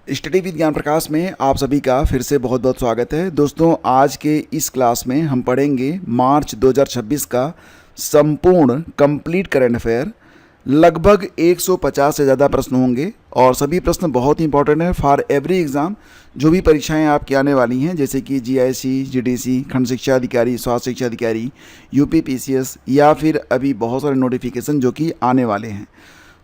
Study with ज्ञान प्रकाश में आप सभी का फिर से बहुत बहुत स्वागत है। दोस्तों, आज के इस क्लास में हम पढ़ेंगे मार्च 2026 का संपूर्ण कंप्लीट करंट अफेयर। लगभग 150 से ज़्यादा प्रश्न होंगे और सभी प्रश्न बहुत ही इंपॉर्टेंट है फॉर एवरी एग्ज़ाम। जो भी परीक्षाएं आपकी आने वाली हैं जैसे कि जीआईसी, जीडीसी, खंड शिक्षा अधिकारी, स्वास्थ्य शिक्षा अधिकारी, यूपी पीसीएस या फिर अभी बहुत सारे नोटिफिकेशन जो कि आने वाले हैं।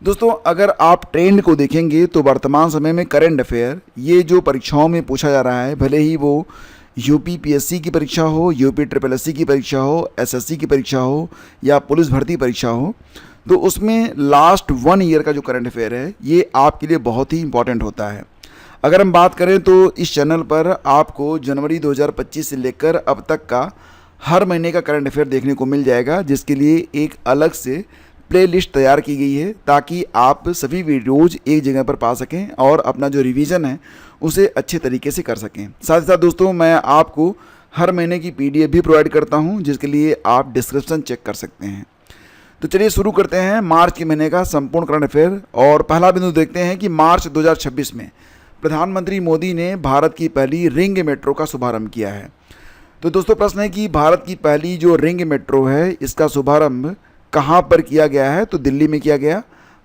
दोस्तों, अगर आप ट्रेंड को देखेंगे तो वर्तमान समय में करंट अफेयर ये जो परीक्षाओं में पूछा जा रहा है, भले ही वो यूपी पीएससी की परीक्षा हो, यूपी ट्रिपल एससी की परीक्षा हो, एसएससी की परीक्षा हो या पुलिस भर्ती परीक्षा हो, तो उसमें लास्ट 1 ईयर का जो करंट अफेयर है ये आपके लिए बहुत ही इंपॉर्टेंट होता है। अगर हम बात करें तो इस चैनल पर आपको जनवरी 2025 से लेकर अब तक का हर महीने का करंट अफेयर देखने को मिल जाएगा, जिसके लिए एक अलग से प्लेलिस्ट तैयार की गई है ताकि आप सभी वीडियोज़ एक जगह पर पा सकें और अपना जो रिवीजन है उसे अच्छे तरीके से कर सकें। साथ ही साथ दोस्तों, मैं आपको हर महीने की पीडीएफ भी प्रोवाइड करता हूं, जिसके लिए आप डिस्क्रिप्शन चेक कर सकते हैं। तो चलिए शुरू करते हैं मार्च के महीने का संपूर्ण करंट अफेयर। और पहला बिंदु देखते हैं कि मार्च 2026 में प्रधानमंत्री मोदी ने भारत की पहली रिंग मेट्रो का शुभारंभ किया है। तो दोस्तों, प्रश्न है कि भारत की पहली जो रिंग मेट्रो है इसका शुभारंभ कहाँ पर किया गया है? तो दिल्ली में किया गया।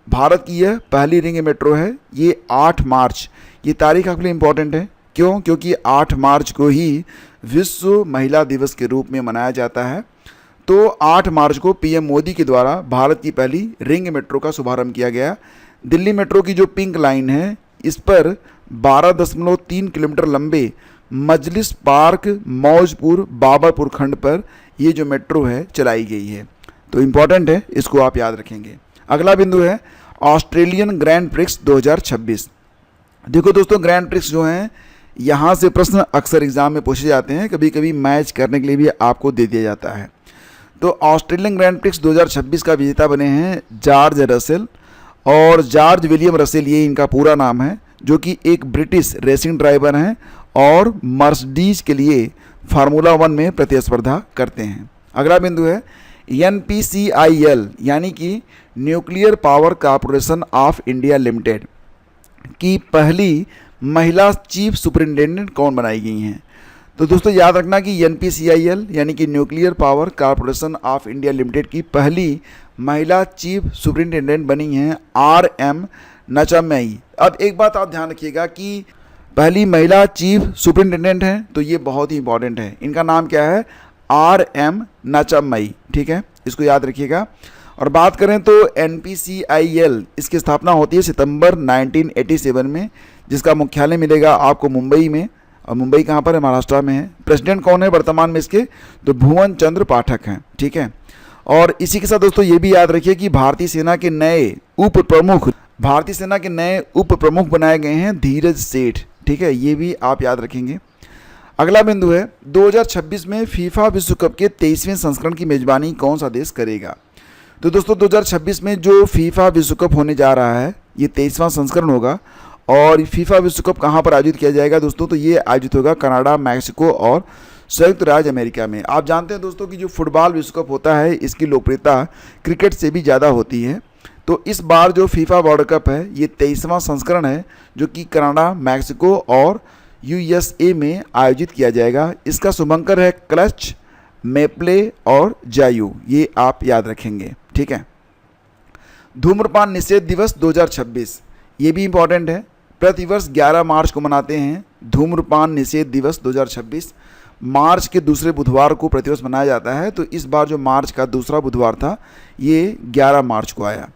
भारत की यह पहली रिंग मेट्रो है। ये 8 मार्च, ये तारीख आपके लिए इम्पॉर्टेंट है। क्यों? क्योंकि 8 मार्च को ही विश्व महिला दिवस के रूप में मनाया जाता है। तो 8 मार्च को पीएम मोदी के द्वारा भारत की पहली रिंग मेट्रो का शुभारंभ किया गया। दिल्ली मेट्रो की जो पिंक लाइन है इस पर 12.3 किलोमीटर लंबे मजलिस पार्क मौजपुर बाबरपुर खंड पर ये जो मेट्रो है चलाई गई है। तो इम्पॉर्टेंट है, इसको आप याद रखेंगे। अगला बिंदु है ऑस्ट्रेलियन ग्रैंड प्रिक्स 2026। देखो दोस्तों, ग्रैंड प्रिक्स जो हैं यहाँ से प्रश्न अक्सर एग्जाम में पूछे जाते हैं, कभी कभी मैच करने के लिए भी आपको दे दिया जाता है। तो ऑस्ट्रेलियन ग्रैंड प्रिक्स 2026 का विजेता बने हैं जॉर्ज रसेल, और जॉर्ज विलियम रसेल ये इनका पूरा नाम है, जो कि एक ब्रिटिश रेसिंग ड्राइवर हैं और मर्सिडीज के लिए फार्मूला 1 में प्रतिस्पर्धा करते हैं। अगला बिंदु है NPCIL यानी कि nuclear power corporation of India limited की पहली महिला चीफ सुपरिटेंडेंट कौन बनाई गई हैं? तो दोस्तों याद रखना कि NPCIL यानी कि nuclear power corporation of India limited की पहली महिला चीफ सुपरिटेंडेंट बनी हैं RM नचामई। अब एक बात आप ध्यान रखिएगा कि पहली महिला चीफ सुपरिटेंडेंट हैं, तो ये बहुत ही इंपॉर्टेंट है। इनका नाम क्या है? RM नचामई। ठीक है, इसको याद रखिएगा। और बात करें तो NPCIL इसकी स्थापना होती है सितंबर 1987 में, जिसका मुख्यालय मिलेगा आपको मुंबई में। और मुंबई कहाँ पर है? महाराष्ट्र में है। प्रेसिडेंट कौन है वर्तमान में इसके? तो भुवन चंद्र पाठक हैं। ठीक है, और इसी के साथ दोस्तों ये भी याद रखिए कि भारतीय सेना के नए उप प्रमुख बनाए गए हैं धीरज सेठ। ठीक है, ये भी आप याद रखेंगे। अगला बिंदु है 2026 में फीफा विश्व कप के 23वें संस्करण की मेजबानी कौन सा देश करेगा? तो दोस्तों 2026 में जो फीफा विश्व कप होने जा रहा है ये 23वां संस्करण होगा। और फीफा विश्व कप कहाँ पर आयोजित किया जाएगा दोस्तों? तो ये आयोजित होगा कनाडा, मैक्सिको और संयुक्त राज्य अमेरिका में। आप जानते हैं दोस्तों कि जो फुटबॉल विश्व कप होता है इसकी लोकप्रियता क्रिकेट से भी ज़्यादा होती है। तो इस बार जो फीफा वर्ल्ड कप है ये 23वां संस्करण है, जो कि कनाडा, मैक्सिको और USA में आयोजित किया जाएगा। इसका शुभंकर है क्लच, मेप्ले और जायू, ये आप याद रखेंगे। ठीक है, धूम्रपान निषेध दिवस 2026 ये भी इंपॉर्टेंट है। प्रतिवर्ष 11 मार्च को मनाते हैं धूम्रपान निषेध दिवस 2026। मार्च के दूसरे बुधवार को प्रतिवर्ष मनाया जाता है, तो इस बार जो मार्च का दूसरा बुधवार था ये 11 मार्च को आया।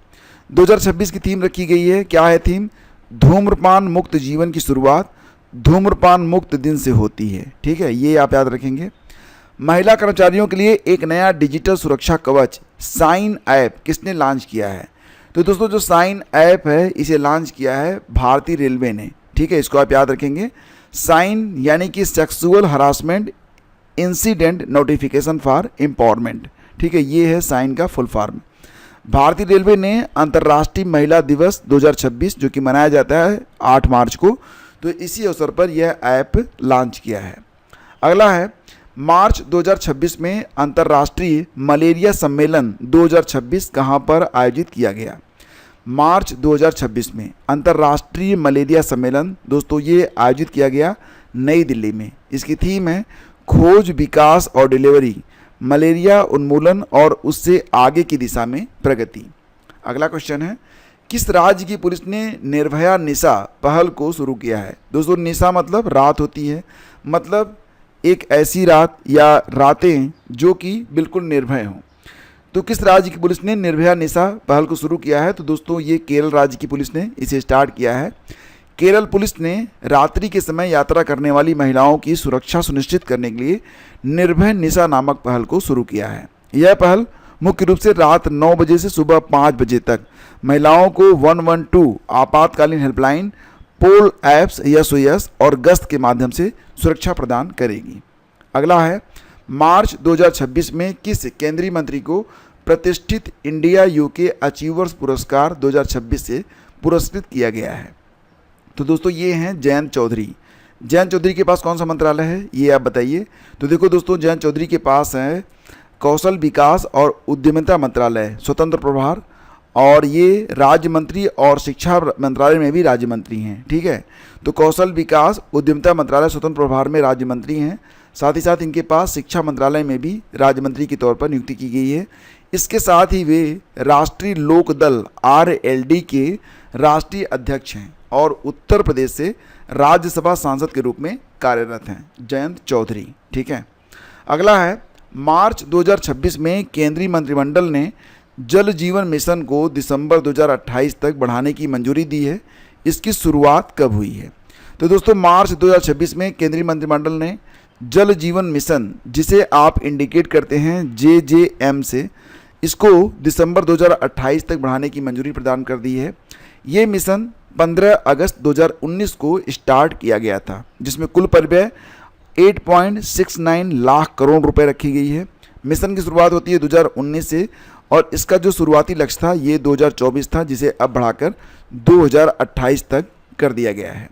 2026 की थीम रखी गई है। क्या है थीम? धूम्रपान मुक्त जीवन की शुरुआत धूम्रपान मुक्त दिन से होती है। ठीक है, ये आप याद रखेंगे। महिला कर्मचारियों के लिए एक नया डिजिटल सुरक्षा कवच साइन ऐप किसने लॉन्च किया है? तो दोस्तों जो साइन ऐप है इसे लॉन्च किया है भारतीय रेलवे ने। ठीक है, इसको आप याद रखेंगे। साइन यानी कि sexual harassment incident notification for empowerment. ठीक है, ये है साइन का फुल फॉर्म। भारतीय रेलवे ने अंतर्राष्ट्रीय महिला दिवस 2026 जो कि मनाया जाता है 8 मार्च को, तो इसी अवसर पर यह ऐप लॉन्च किया है। अगला है मार्च 2026 में अंतर्राष्ट्रीय मलेरिया सम्मेलन 2026 कहाँ पर आयोजित किया गया? मार्च 2026 में अंतर्राष्ट्रीय मलेरिया सम्मेलन दोस्तों ये आयोजित किया गया नई दिल्ली में। इसकी थीम है खोज, विकास और डिलीवरी, मलेरिया उन्मूलन और उससे आगे की दिशा में प्रगति। अगला क्वेश्चन है, किस राज्य की पुलिस ने निर्भया निशा पहल को शुरू किया है? दोस्तों निशा मतलब रात होती है, मतलब एक ऐसी रात या रातें जो कि बिल्कुल निर्भय हों। तो किस राज्य की पुलिस ने निर्भया निशा पहल को शुरू किया है? तो दोस्तों ये केरल राज्य की पुलिस ने इसे स्टार्ट किया है। केरल पुलिस ने रात्रि के समय यात्रा करने वाली महिलाओं की सुरक्षा सुनिश्चित करने के लिए निर्भय निशा नामक पहल को शुरू किया है। यह पहल मुख्य रूप से रात 9 बजे से सुबह 5 बजे तक महिलाओं को 112 आपातकालीन हेल्पलाइन, पोल ऐप्स SOS और गश्त के माध्यम से सुरक्षा प्रदान करेगी। अगला है, मार्च 2026 में किस केंद्रीय मंत्री को प्रतिष्ठित इंडिया UK अचीवर्स पुरस्कार 2026 से पुरस्कृत किया गया है? तो दोस्तों ये हैं जयंत चौधरी। जयंत चौधरी के पास कौन सा मंत्रालय है ये आप बताइए। तो देखो दोस्तों जयंत चौधरी के पास है कौशल विकास और उद्यमिता मंत्रालय स्वतंत्र प्रभार, और ये राज्य मंत्री और शिक्षा मंत्रालय में भी राज्य मंत्री हैं। ठीक है, तो कौशल विकास उद्यमिता मंत्रालय स्वतंत्र प्रभार में राज्य मंत्री हैं। साथ ही साथ इनके पास शिक्षा मंत्रालय में भी राज्य मंत्री के तौर पर नियुक्ति की गई है। इसके साथ ही वे राष्ट्रीय लोक दल RLD के राष्ट्रीय अध्यक्ष हैं और उत्तर प्रदेश से राज्यसभा सांसद के रूप में कार्यरत हैं जयंत चौधरी। ठीक है, अगला है, मार्च 2026 में केंद्रीय मंत्रिमंडल ने जल जीवन मिशन को दिसंबर 2028 तक बढ़ाने की मंजूरी दी है। इसकी शुरुआत कब हुई है? तो दोस्तों मार्च 2026 में केंद्रीय मंत्रिमंडल ने जल जीवन मिशन, जिसे आप इंडिकेट करते हैं JJM से, इसको दिसंबर 2028 तक बढ़ाने की मंजूरी प्रदान कर दी है। ये मिशन 15 अगस्त 2019 को स्टार्ट किया गया था, जिसमें कुल परिव्यय 8.69 लाख करोड़ रुपए रखी गई है। मिशन की शुरुआत होती है 2019 से और इसका जो शुरुआती लक्ष्य था ये 2024 था, जिसे अब बढ़ाकर 2028 तक कर दिया गया है।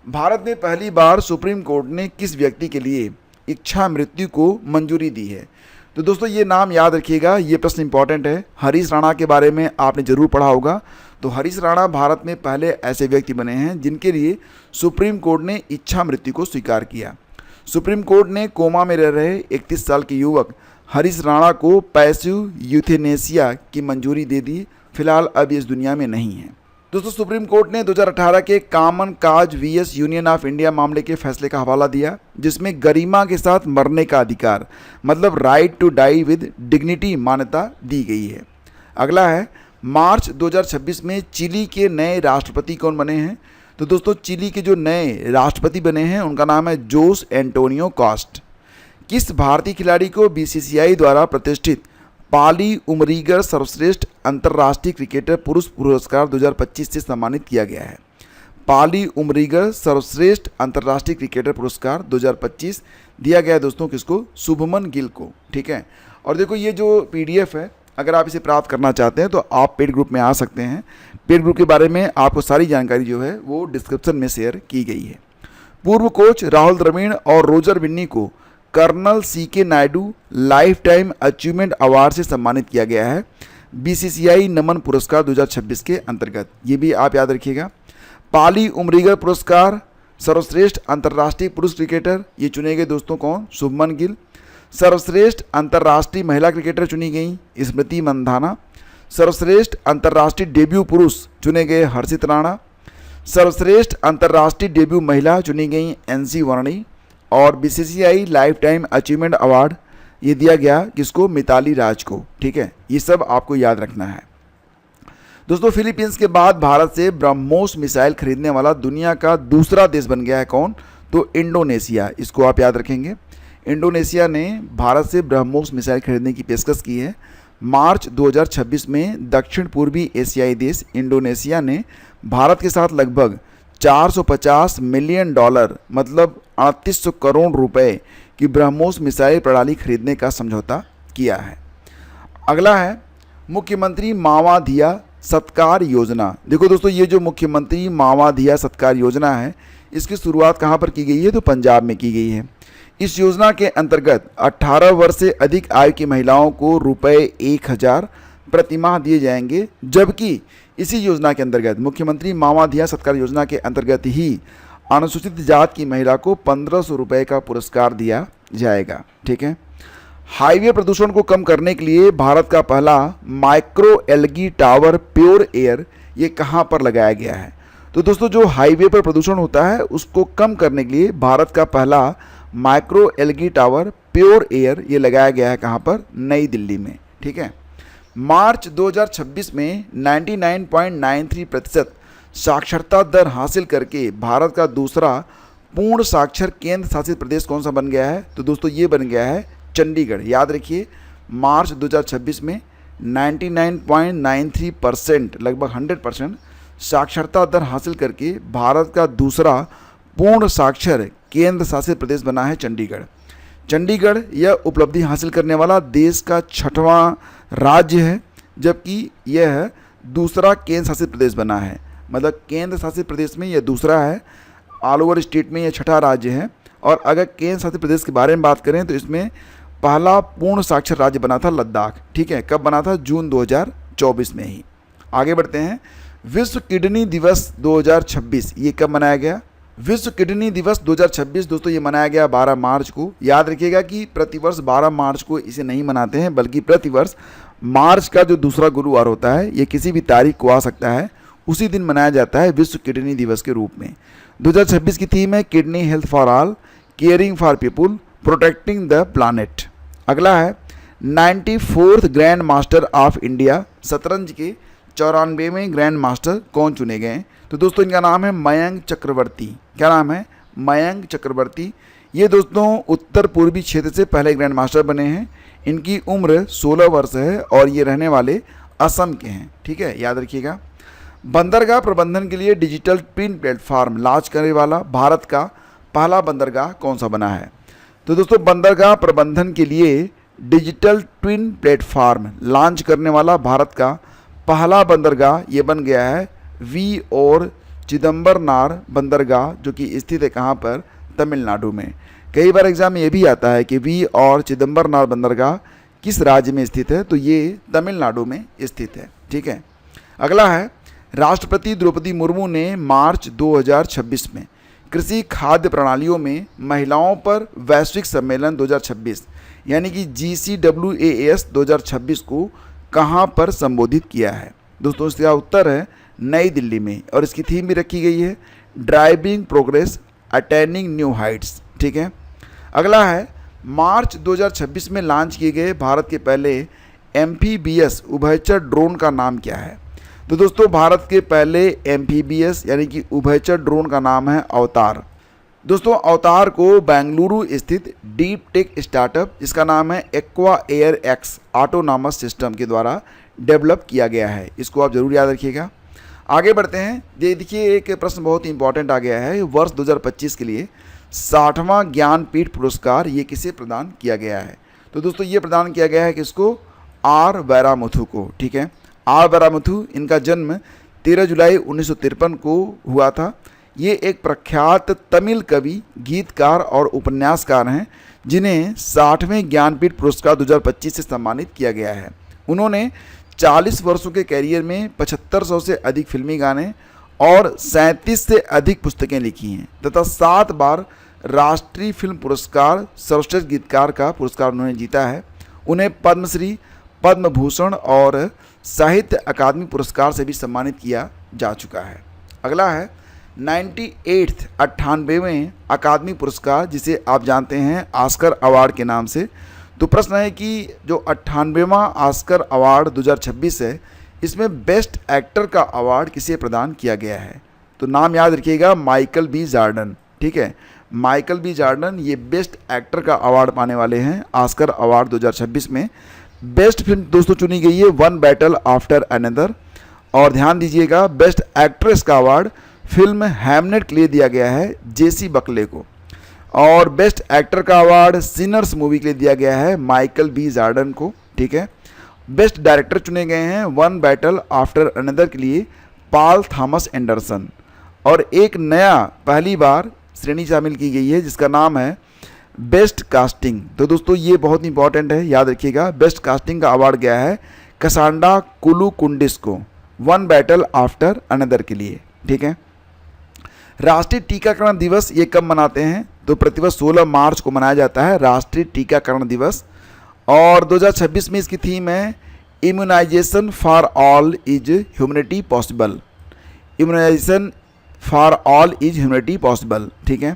भारत में पहली बार सुप्रीम कोर्ट ने किस व्यक्ति के लिए इच्छा मृत्यु को मंजूरी दी है? तो दोस्तों ये नाम याद रखिएगा, ये प्रश्न इंपॉर्टेंट है। हरीश राणा के बारे में आपने जरूर पढ़ा होगा। तो हरीश राणा भारत में पहले ऐसे व्यक्ति बने हैं जिनके लिए सुप्रीम कोर्ट ने इच्छा मृत्यु को स्वीकार किया। सुप्रीम कोर्ट ने कोमा में रह रहे 31 साल के युवक हरीश राणा को पैसिव यूथेनेसिया की मंजूरी दे दी। फिलहाल अब इस दुनिया में नहीं है। दोस्तों सुप्रीम कोर्ट ने 2018 के common cause VS union of India मामले के फैसले का हवाला दिया, जिसमें गरिमा के साथ मरने का अधिकार मतलब right to die with dignity मान्यता दी गई है। अगला है, मार्च 2026 में चिली के नए राष्ट्रपति कौन बने हैं? तो दोस्तों चिली के जो नए राष्ट्रपति बने हैं उनका नाम है जोस एंटोनियो कॉस्ट। किस भारतीय खिलाड़ी को BCCI द्वारा प्रतिष्ठित पाली उमरीगर सर्वश्रेष्ठ अंतर्राष्ट्रीय क्रिकेटर पुरुष पुरस्कार 2025 से सम्मानित किया गया है? पाली उमरीगर सर्वश्रेष्ठ अंतर्राष्ट्रीय क्रिकेटर पुरस्कार 2025 दिया गया है दोस्तों किसको? शुभमन गिल को। ठीक है, और देखो ये जो PDF है, अगर आप इसे प्राप्त करना चाहते हैं तो आप पेड ग्रुप में आ सकते हैं। पेड ग्रुप के बारे में आपको सारी जानकारी जो है वो डिस्क्रिप्शन में शेयर की गई है। पूर्व कोच राहुल द्रविड़ और रोजर बिन्नी को colonel CK Naidu lifetime achievement award से सम्मानित किया गया है BCCI नमन पुरस्कार 2026 के अंतर्गत। ये भी आप याद रखिएगा। पाली उमरीगर पुरस्कार सर्वश्रेष्ठ अंतर्राष्ट्रीय पुरुष क्रिकेटर ये चुने गए दोस्तों कौन? शुभमन गिल। सर्वश्रेष्ठ अंतर्राष्ट्रीय महिला क्रिकेटर चुनी गई स्मृति मंधाना। सर्वश्रेष्ठ अंतर्राष्ट्रीय डेब्यू पुरुष चुने गए हर्षित राणा। सर्वश्रेष्ठ अंतर्राष्ट्रीय डेब्यू महिला चुनी गई NC वर्णी। और BCCI life time achievement award ये दिया गया किसको? मिताली राज को। ठीक है, ये सब आपको याद रखना है। दोस्तों फिलीपींस के बाद भारत से ब्रह्मोस मिसाइल खरीदने वाला दुनिया का दूसरा देश बन गया है कौन? तो इंडोनेशिया। इसको आप याद रखेंगे। इंडोनेशिया ने भारत से ब्रह्मोस मिसाइल खरीदने की पेशकश की है। मार्च 2026 में दक्षिण पूर्वी एशियाई देश इंडोनेशिया ने भारत के साथ लगभग 450 मिलियन डॉलर मतलब 3800 करोड़ रुपए की ब्रह्मोस मिसाइल प्रणाली खरीदने का समझौता किया है। अगला है, मुख्यमंत्री मावाधिया सत्कार योजना। देखो दोस्तों ये जो मुख्यमंत्री मावाधिया सत्कार योजना है इसकी शुरुआत कहाँ पर की गई है? तो पंजाब में की गई है। इस योजना के अंतर्गत 18 वर्ष से अधिक आयु की महिलाओं को रुपए 1000 प्रतिमाह दिए जाएंगे, जबकि इसी योजना के अंतर्गत मुख्यमंत्री मावाधिया सत्कार योजना के अंतर्गत ही अनुसूचित जात की महिला को 1500 रुपये का पुरस्कार दिया जाएगा। ठीक है। हाईवे प्रदूषण को कम करने के लिए भारत का पहला micro algae tower pure air ये कहाँ पर लगाया गया है? तो दोस्तों जो हाईवे पर प्रदूषण होता है उसको कम करने के लिए भारत का पहला micro algae tower pure air ये लगाया गया है कहाँ पर? नई दिल्ली में। ठीक है। मार्च 2026 में 99.93% साक्षरता दर हासिल करके भारत का दूसरा पूर्ण साक्षर केंद्र शासित प्रदेश कौन सा बन गया है? तो दोस्तों ये बन गया है चंडीगढ़। याद रखिए, मार्च 2026 में 99.93% लगभग 100% साक्षरता दर हासिल करके भारत का दूसरा पूर्ण साक्षर केंद्र शासित प्रदेश बना है चंडीगढ़। चंडीगढ़ यह उपलब्धि हासिल करने वाला देश का 6वां राज्य है, जबकि यह दूसरा केंद्र शासित प्रदेश बना है। मतलब केंद्र शासित प्रदेश में यह दूसरा है, ऑल ओवर स्टेट में यह 6ठा राज्य है। और अगर केंद्र शासित प्रदेश के बारे में बात करें तो इसमें पहला पूर्ण साक्षर राज्य बना था लद्दाख। ठीक है। कब बना था? जून 2024 में ही। आगे बढ़ते हैं। विश्व किडनी दिवस 2026 ये कब मनाया गया? विश्व किडनी दिवस 2026 दोस्तों ये मनाया गया 12 मार्च को। याद रखिएगा कि प्रतिवर्ष 12 मार्च को इसे नहीं मनाते हैं, बल्कि प्रतिवर्ष मार्च का जो दूसरा गुरुवार होता है, ये किसी भी तारीख को आ सकता है, उसी दिन मनाया जाता है विश्व किडनी दिवस के रूप में। 2026 की थीम है kidney health for all, caring for people, protecting the planet. अगला है 94th grand master of India, शतरंज के 94वें ग्रैंड मास्टर कौन चुने गए? तो दोस्तों इनका नाम है मयंक चक्रवर्ती। क्या नाम है? मयंक चक्रवर्ती। ये दोस्तों उत्तर पूर्वी क्षेत्र से पहले ग्रैंड मास्टर बने हैं। इनकी उम्र 16 वर्ष है और ये रहने वाले असम के हैं। ठीक है, याद रखिएगा। बंदरगाह प्रबंधन के लिए डिजिटल ट्विन प्लेटफॉर्म लॉन्च करने वाला भारत का पहला बंदरगाह कौन सा बना है? तो दोस्तों बंदरगाह प्रबंधन के लिए डिजिटल ट्विन प्लेटफॉर्म लॉन्च करने वाला भारत का पहला बंदरगाह ये बन गया है वी और चिदम्बरनार बंदरगाह, जो कि स्थित है कहाँ पर? तमिलनाडु में। कई बार एग्जाम में ये भी आता है कि वी और चिदम्बरनार बंदरगाह किस राज्य में स्थित है? तो ये तमिलनाडु में स्थित है। ठीक है। अगला है राष्ट्रपति द्रौपदी मुर्मू ने मार्च 2026 में कृषि खाद्य प्रणालियों में महिलाओं पर वैश्विक सम्मेलन 2026 यानी कि GCWAS 2026 को कहाँ पर संबोधित किया है? दोस्तों इसका उत्तर है नई दिल्ली में, और इसकी थीम भी रखी गई है driving progress attaining new Heights. ठीक है। अगला है मार्च 2026 में लॉन्च किए गए भारत के पहले एम्फीबियस उभयचर ड्रोन का नाम क्या है? तो दोस्तों भारत के पहले एम्फीबियस यानी कि उभयचर ड्रोन का नाम है अवतार। दोस्तों अवतार को बेंगलुरु स्थित डीप टेक स्टार्टअप जिसका नाम है aqua air x autonomous system के द्वारा डेवलप किया गया है। इसको आप जरूर याद रखिएगा। आगे बढ़ते हैं। ये देखिए एक प्रश्न बहुत ही इंपॉर्टेंट आ गया है। वर्ष 2025 के लिए 60वां ज्ञानपीठ पुरस्कार ये किसे प्रदान किया गया है? तो दोस्तों ये प्रदान किया गया है किसको? आर वैरामुथु को। ठीक है। आर वैरामुथु, इनका जन्म 13 जुलाई 1953 को हुआ था। ये एक प्रख्यात तमिल कवि, गीतकार और उपन्यासकार हैं जिन्हें 60वें ज्ञानपीठ पुरस्कार 2025 से सम्मानित किया गया है। उन्होंने 40 वर्षों के कैरियर में 7500 से अधिक फिल्मी गाने और 37 से अधिक पुस्तकें लिखी हैं तथा 7 बार राष्ट्रीय फिल्म पुरस्कार सर्वश्रेष्ठ गीतकार का पुरस्कार उन्होंने जीता है। उन्हें पद्मश्री, पद्म भूषण और साहित्य अकादमी पुरस्कार से भी सम्मानित किया जा चुका है। अगला है 98वें अकादमी पुरस्कार, जिसे आप जानते हैं ऑस्कर अवार्ड के नाम से। तो प्रश्न है कि जो 98वां ऑस्कर अवार्ड 2026 है, इसमें बेस्ट एक्टर का अवार्ड किसे प्रदान किया गया है? तो नाम याद रखिएगा, माइकल बी जॉर्डन। ठीक है, माइकल बी जॉर्डन ये बेस्ट एक्टर का अवार्ड पाने वाले हैं ऑस्कर अवार्ड 2026 में। बेस्ट फिल्म दोस्तों चुनी गई है वन बैटल आफ्टर अनदर। और ध्यान दीजिएगा, बेस्ट एक्ट्रेस का अवार्ड फिल्म हैमनेट के लिए दिया गया है जेसी बकले को। और बेस्ट एक्टर का अवार्ड सिनर्स मूवी के लिए दिया गया है माइकल बी जॉर्डन को। ठीक है। बेस्ट डायरेक्टर चुने गए हैं वन बैटल आफ्टर अनदर के लिए पॉल थॉमस एंडरसन। और एक नया पहली बार श्रेणी शामिल की गई है जिसका नाम है बेस्ट कास्टिंग। तो दोस्तों ये बहुत इंपॉर्टेंट है, याद रखिएगा। बेस्ट कास्टिंग का अवार्ड गया है कसांडा कुलुकुंडिस को, वन बैटल आफ्टर अनदर के लिए। ठीक है। राष्ट्रीय टीकाकरण दिवस ये कब मनाते हैं? तो प्रतिवर्ष 16 मार्च को मनाया जाता है राष्ट्रीय टीकाकरण दिवस। और 2026 में इसकी थीम है immunisation for all is humanity possible. Immunisation for all is humanity possible. ठीक है।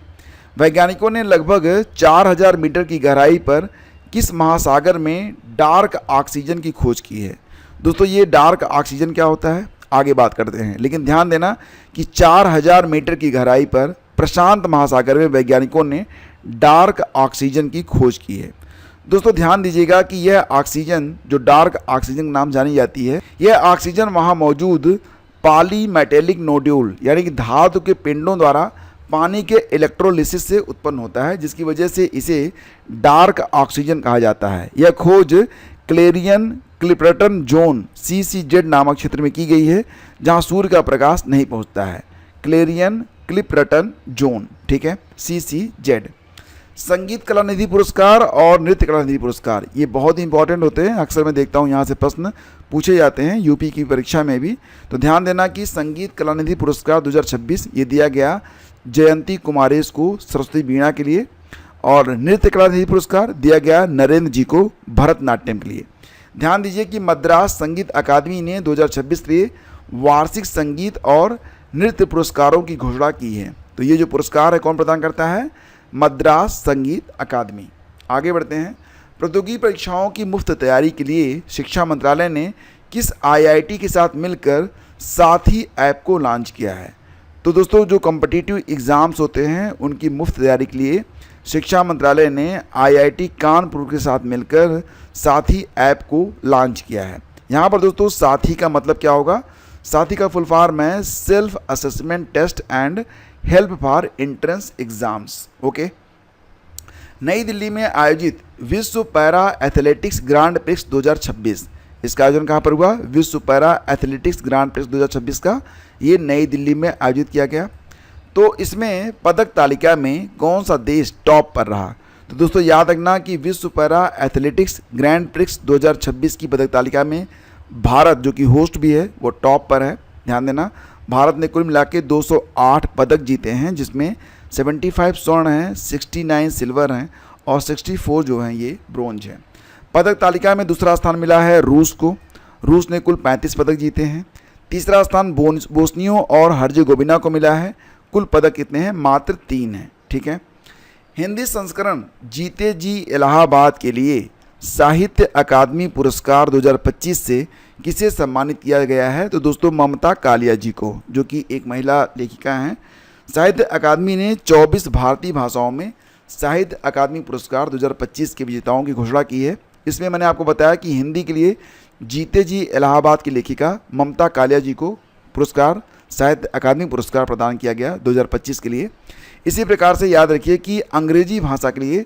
वैज्ञानिकों ने लगभग 4000 मीटर की गहराई पर किस महासागर में डार्क ऑक्सीजन की खोज की है? दोस्तों ये डार्क ऑक्सीजन क्या होता है आगे बात करते हैं, लेकिन ध्यान देना कि 4000 मीटर की गहराई पर प्रशांत महासागर में वैज्ञानिकों ने डार्क ऑक्सीजन की खोज की है। दोस्तों ध्यान दीजिएगा कि यह ऑक्सीजन जो डार्क ऑक्सीजन नाम जानी जाती है, यह ऑक्सीजन वहाँ मौजूद पॉलीमेटेलिक नोड्यूल यानी कि धातु के पिंडों द्वारा पानी के इलेक्ट्रोलिसिस से उत्पन्न होता है, जिसकी वजह से इसे डार्क ऑक्सीजन कहा जाता है। यह खोज क्लेरियन क्लिपर्टन जोन CCZ नामक क्षेत्र में की गई है, जहां सूर्य का प्रकाश नहीं पहुंचता है। क्लेरियन क्लिपर्टन जोन, ठीक है, CCZ। संगीत कला निधि पुरस्कार और नृत्य कला निधि पुरस्कार ये बहुत ही इंपॉर्टेंट होते हैं, अक्सर मैं देखता हूँ यहाँ से प्रश्न पूछे जाते हैं यूपी की परीक्षा में भी। तो ध्यान देना कि संगीत कला निधि पुरस्कार 2026 ये दिया गया जयंती कुमारेश को सरस्वती वीणा के लिए, और नृत्य कला निधि पुरस्कार दिया गया नरेंद्र जी को भरतनाट्यम के लिए। ध्यान दीजिए कि मद्रास संगीत अकादमी ने 2026 के लिए वार्षिक संगीत और नृत्य पुरस्कारों की घोषणा की है। तो ये जो पुरस्कार है कौन प्रदान करता है? मद्रास संगीत अकादमी। आगे बढ़ते हैं। प्रौद्योगिकी परीक्षाओं की मुफ्त तैयारी के लिए शिक्षा मंत्रालय ने किस IIT के साथ मिलकर साथी ऐप को लॉन्च किया है? तो दोस्तों जो कॉम्पिटिटिव एग्ज़ाम्स होते हैं उनकी मुफ्त तैयारी के लिए शिक्षा मंत्रालय ने IIT कानपुर के साथ मिलकर साथी ऐप को लॉन्च किया है। यहाँ पर दोस्तों साथी का मतलब क्या होगा? साथी का फुल फॉर्म है self assessment test and help for entrance exams. Okay. नई दिल्ली में आयोजित विश्व पैरा एथलेटिक्स ग्रांड प्रिक्स 2026, इसका आयोजन कहाँ पर हुआ? विश्व पैरा एथलेटिक्स ग्रांड प्रिक्स 2026 का ये नई दिल्ली में आयोजित किया गया। तो इसमें पदक तालिका में कौन सा देश टॉप पर रहा? तो दोस्तों याद रखना कि विश्व पैरा एथलेटिक्स ग्रैंड प्रिक्स 2026 की पदक तालिका में भारत जो कि होस्ट भी है वो टॉप पर है। ध्यान देना, भारत ने कुल मिला के 208 पदक जीते हैं, जिसमें 75 स्वर्ण हैं, 69 सिल्वर हैं और 64 जो हैं ये ब्रोंज हैं। पदक तालिका में दूसरा स्थान मिला है रूस को। रूस ने कुल 35 पदक जीते हैं। तीसरा स्थान बोस्नियो और हर्जेगोविना को मिला है। कुल पदक कितने हैं? मात्र 3 हैं। ठीक है। हिंदी संस्करण जीते जी इलाहाबाद के लिए साहित्य अकादमी पुरस्कार 2025 से किसे सम्मानित किया गया है? तो दोस्तों ममता कालिया जी को, जो कि एक महिला लेखिका हैं। साहित्य अकादमी ने 24 भारतीय भाषाओं में साहित्य अकादमी पुरस्कार 2025 के विजेताओं की घोषणा की है। इसमें मैंने आपको बताया कि हिंदी के लिए जीते जी इलाहाबाद की लेखिका ममता कालिया जी को पुरस्कार साहित्य अकादमी पुरस्कार प्रदान किया गया 2025 के लिए। इसी प्रकार से याद रखिए कि अंग्रेजी भाषा के लिए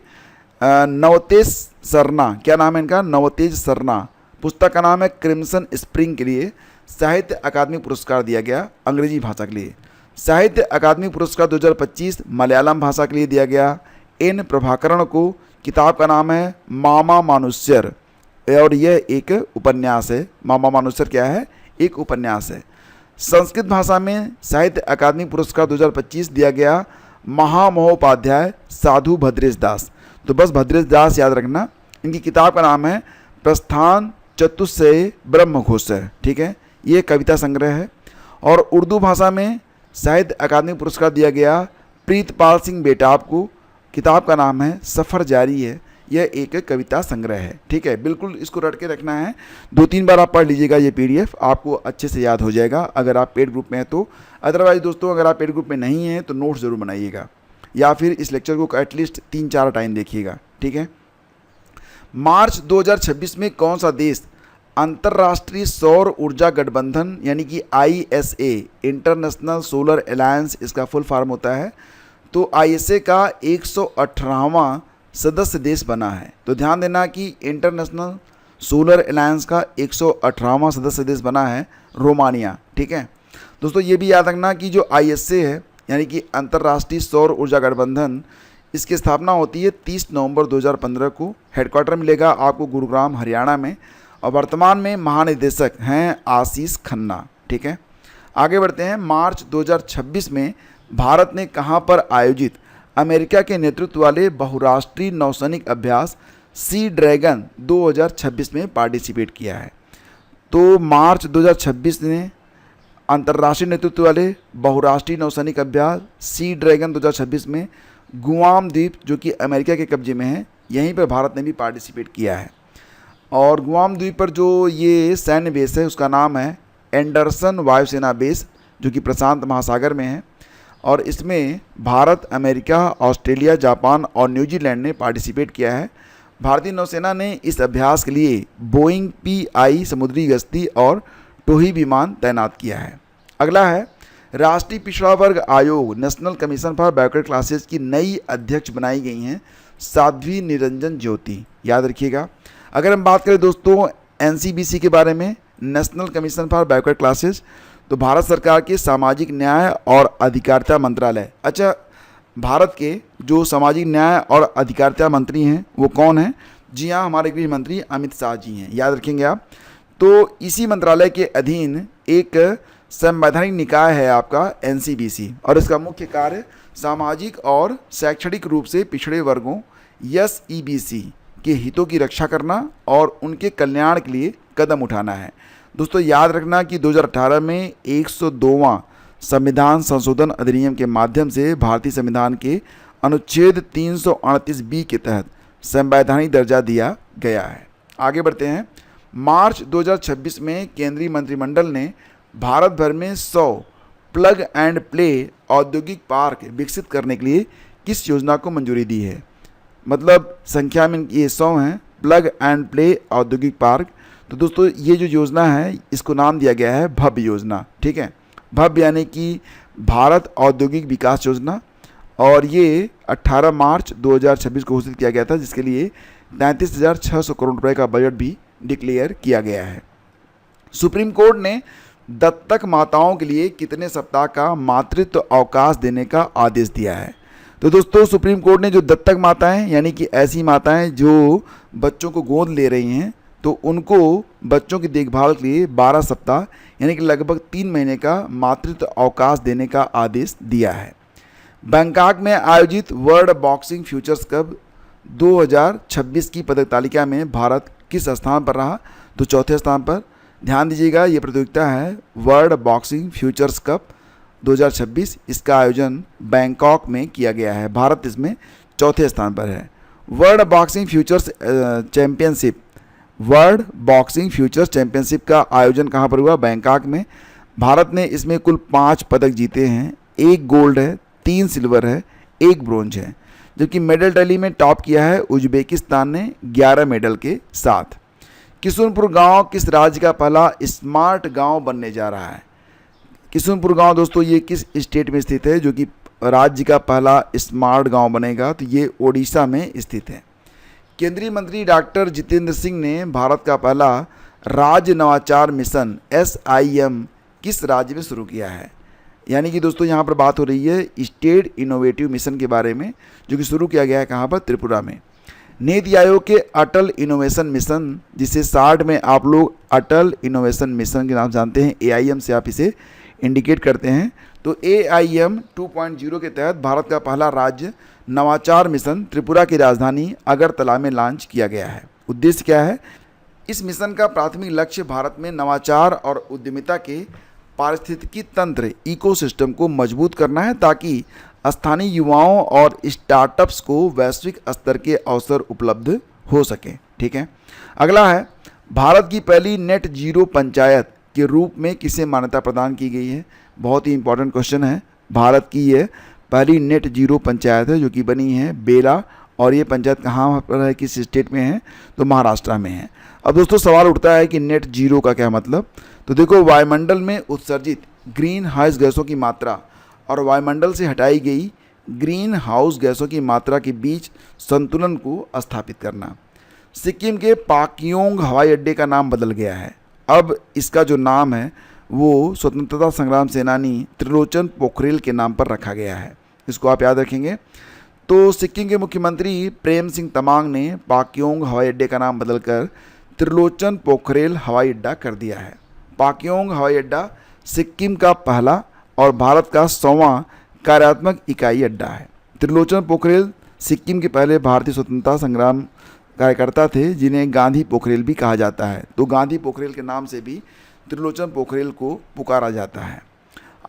नवतेज सरना, क्या नाम है इनका? नवतेज सरना। पुस्तक का नाम है क्रिम्सन स्प्रिंग के लिए साहित्य अकादमी पुरस्कार दिया गया अंग्रेजी भाषा के लिए। साहित्य अकादमी पुरस्कार 2025 मलयालम भाषा के लिए दिया गया N प्रभाकरण को। किताब का नाम है मामा मानुष्यर और यह एक उपन्यास है। मामा मानुष्यर क्या है? एक उपन्यास है। संस्कृत भाषा में साहित्य अकादमी पुरस्कार 2025 दिया गया महामहोपाध्याय साधु भद्रेश दास। तो बस भद्रेश दास याद रखना। इनकी किताब का नाम है प्रस्थान चतुष्टय ब्रह्मघोष। ठीक है, ये कविता संग्रह है। और उर्दू भाषा में साहित्य अकादमी पुरस्कार दिया गया प्रीतपाल सिंह बेटाब को। किताब का नाम है सफ़र जारी है। यह एक कविता संग्रह है। ठीक है, बिल्कुल इसको रट के रखना है। 2-3 बार आप पढ़ लीजिएगा, ये PDF आपको अच्छे से याद हो जाएगा अगर आप पेड ग्रुप में हैं तो। अदरवाइज दोस्तों अगर आप पेड ग्रुप में नहीं हैं तो नोट्स ज़रूर बनाइएगा या फिर इस लेक्चर को एटलीस्ट 3-4 टाइम देखिएगा। ठीक है। मार्च 2026 में कौन सा देश अंतर्राष्ट्रीय सौर ऊर्जा गठबंधन यानी कि ISA इंटरनेशनल सोलर अलायंस इसका फुल फॉर्म होता है, तो ISA का 118वां सदस्य देश बना है। तो ध्यान देना कि इंटरनेशनल सोलर अलायंस का 118वां सदस्य देश बना है रोमानिया। ठीक है दोस्तों, ये भी याद रखना कि जो ISA है यानी कि अंतर्राष्ट्रीय सौर ऊर्जा गठबंधन, इसकी स्थापना होती है 30 नवंबर 2015 को। हेडक्वार्टर मिलेगा आपको गुरुग्राम हरियाणा में और वर्तमान में महानिदेशक हैं आशीष खन्ना। ठीक है, आगे बढ़ते हैं। मार्च 2026 में भारत ने कहां पर आयोजित अमेरिका के नेतृत्व वाले बहुराष्ट्रीय नौसैनिक अभ्यास सी ड्रैगन 2026 में पार्टिसिपेट किया है? तो मार्च 2026 में अंतर्राष्ट्रीय नेतृत्व वाले बहुराष्ट्रीय नौसैनिक अभ्यास सी ड्रैगन 2026 में गुआम द्वीप, जो कि अमेरिका के कब्जे में है, यहीं पर भारत ने भी पार्टिसिपेट किया है। और गुआम द्वीप पर जो ये सैन्य बेस है उसका नाम है एंडरसन वायुसेना बेस, जो कि प्रशांत महासागर में है। और इसमें भारत, अमेरिका, ऑस्ट्रेलिया, जापान और न्यूजीलैंड ने पार्टिसिपेट किया है। भारतीय नौसेना ने इस अभ्यास के लिए बोइंग PI समुद्री गश्ती और टोही विमान तैनात किया है। अगला है, राष्ट्रीय पिछड़ा वर्ग आयोग national commission for backward classes की नई अध्यक्ष बनाई गई हैं साध्वी निरंजन ज्योति। याद रखिएगा। अगर हम बात करें दोस्तों NCBC के बारे में, national commission for backward classes, तो भारत सरकार के सामाजिक न्याय और अधिकारिता मंत्रालय। अच्छा, भारत के जो सामाजिक न्याय और अधिकारिता मंत्री हैं वो कौन हैं? जी हाँ, हमारे गृह मंत्री अमित शाह जी हैं। याद रखेंगे आप। तो इसी मंत्रालय के अधीन एक संवैधानिक निकाय है आपका NCBC, और इसका मुख्य कार्य सामाजिक और शैक्षणिक रूप से पिछड़े वर्गों SEBC के हितों की रक्षा करना और उनके कल्याण के लिए कदम उठाना है। दोस्तों याद रखना कि 2018 में 102वां संविधान संशोधन अधिनियम के माध्यम से भारतीय संविधान के अनुच्छेद 338B के तहत संवैधानिक दर्जा दिया गया है। आगे बढ़ते हैं। मार्च 2026 में केंद्रीय मंत्रिमंडल ने भारत भर में 100 प्लग एंड प्ले औद्योगिक पार्क विकसित करने के लिए किस योजना को मंजूरी दी है? मतलब संख्या में ये 100 हैं प्लग एंड प्ले औद्योगिक पार्क। तो दोस्तों ये जो योजना है इसको नाम दिया गया है भव्य योजना। ठीक है, भव्य यानी कि भारत औद्योगिक विकास योजना, और ये 18 मार्च 2026 को घोषित किया गया था, जिसके लिए 33,600 करोड़ रुपए का बजट भी डिक्लेयर किया गया है। सुप्रीम कोर्ट ने दत्तक माताओं के लिए कितने सप्ताह का मातृत्व अवकाश देने का आदेश दिया है? तो दोस्तों सुप्रीम कोर्ट ने जो दत्तक माताएं, यानी कि ऐसी माताएं जो बच्चों को गोद ले रही हैं, तो उनको बच्चों की देखभाल के लिए 12 सप्ताह यानी कि लगभग 3 महीने का मातृत्व अवकाश देने का आदेश दिया है। बैंकॉक में आयोजित वर्ल्ड बॉक्सिंग फ्यूचर्स कप 2026 की पदक तालिका में भारत किस स्थान पर रहा? तो चौथे स्थान पर। ध्यान दीजिएगा, ये प्रतियोगिता है वर्ल्ड बॉक्सिंग फ्यूचर्स कप 2026। इसका आयोजन बैंकॉक में किया गया है। भारत इसमें चौथे स्थान पर है। World boxing futures championship, world boxing futures championship का आयोजन कहाँ पर हुआ? बैंकॉक में। भारत ने इसमें कुल 5 पदक जीते हैं। 1 गोल्ड है, 3 सिल्वर है, 1 ब्रोंज है। जबकि मेडल टैली में टॉप किया है उज्बेकिस्तान ने 11 मेडल के साथ। किशुनपुर गांव किस राज्य का पहला स्मार्ट गांव बनने जा रहा है? किशुनपुर गांव दोस्तों ये किस स्टेट में स्थित है जो कि राज्य का पहला स्मार्ट गांव बनेगा? तो ये ओडिशा में स्थित है। केंद्रीय मंत्री डॉक्टर जितेंद्र सिंह ने भारत का पहला राज्य नवाचार मिशन SIM किस राज्य में शुरू किया है? यानी कि दोस्तों यहाँ पर बात हो रही है स्टेट इनोवेटिव मिशन के बारे में, जो कि शुरू किया गया है कहाँ पर? त्रिपुरा में। नीति आयोग के अटल इनोवेशन मिशन, जिसे शार्ट में आप लोग अटल इनोवेशन मिशन के नाम जानते हैं, AIM से आप इसे इंडिकेट करते हैं। तो AIM 2.0 के तहत भारत का पहला राज्य नवाचार मिशन त्रिपुरा की राजधानी अगरतला में लॉन्च किया गया है। उद्देश्य क्या है? इस मिशन का प्राथमिक लक्ष्य भारत में नवाचार और उद्यमिता के पारिस्थितिकी तंत्र इकोसिस्टम को मजबूत करना है, ताकि स्थानीय युवाओं और स्टार्टअप्स को वैश्विक स्तर के अवसर उपलब्ध हो सके। ठीक है, अगला है, भारत की पहली नेट जीरो पंचायत के रूप में किसे मान्यता प्रदान की गई है? बहुत ही इंपॉर्टेंट क्वेश्चन है। भारत की ये पहली नेट जीरो पंचायत है जो कि बनी है बेला, और ये पंचायत कहाँ पर है, किस स्टेट में है? तो महाराष्ट्र में है। अब दोस्तों सवाल उठता है कि नेट जीरो का क्या मतलब? तो देखो, वायुमंडल में उत्सर्जित ग्रीन हाउस गैसों की मात्रा और वायुमंडल से हटाई गई ग्रीन हाउस गैसों की मात्रा के बीच संतुलन को स्थापित करना। सिक्किम के पाक्योंग हवाई अड्डे का नाम बदल गया है। अब इसका जो नाम है वो स्वतंत्रता संग्राम सेनानी त्रिलोचन पोखरेल के नाम पर रखा गया है। इसको आप याद रखेंगे। तो सिक्किम के मुख्यमंत्री प्रेम सिंह तमांग ने पाक्योंग हवाई अड्डे का नाम बदलकर त्रिलोचन पोखरेल हवाई अड्डा कर दिया है। पाक्योंग हवाई अड्डा सिक्किम का पहला और भारत का 100वां कार्यात्मक इकाई अड्डा है। त्रिलोचन पोखरेल सिक्किम के पहले भारतीय स्वतंत्रता संग्राम कार्यकर्ता थे, जिन्हें गांधी पोखरेल भी कहा जाता है। तो गांधी पोखरेल के नाम से भी त्रिलोचन पोखरेल को पुकारा जाता है।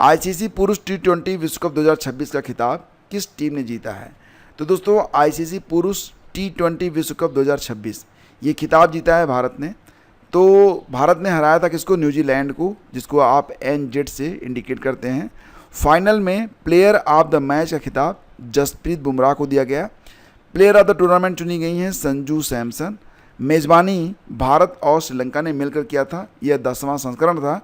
आईसीसी पुरुष T20 विश्व कप 2026 का खिताब किस टीम ने जीता है? तो दोस्तों आईसीसी पुरुष T20 विश्व कप 2026 ये खिताब जीता है भारत ने। तो भारत ने हराया था किसको? न्यूजीलैंड को, जिसको आप NZ से इंडिकेट करते हैं। फाइनल में प्लेयर ऑफ द मैच का खिताब जसप्रीत बुमराह को दिया गया। प्लेयर ऑफ द टूर्नामेंट चुनी गई हैं संजू सैमसन। मेज़बानी भारत और श्रीलंका ने मिलकर किया था, यह 10वां संस्करण था।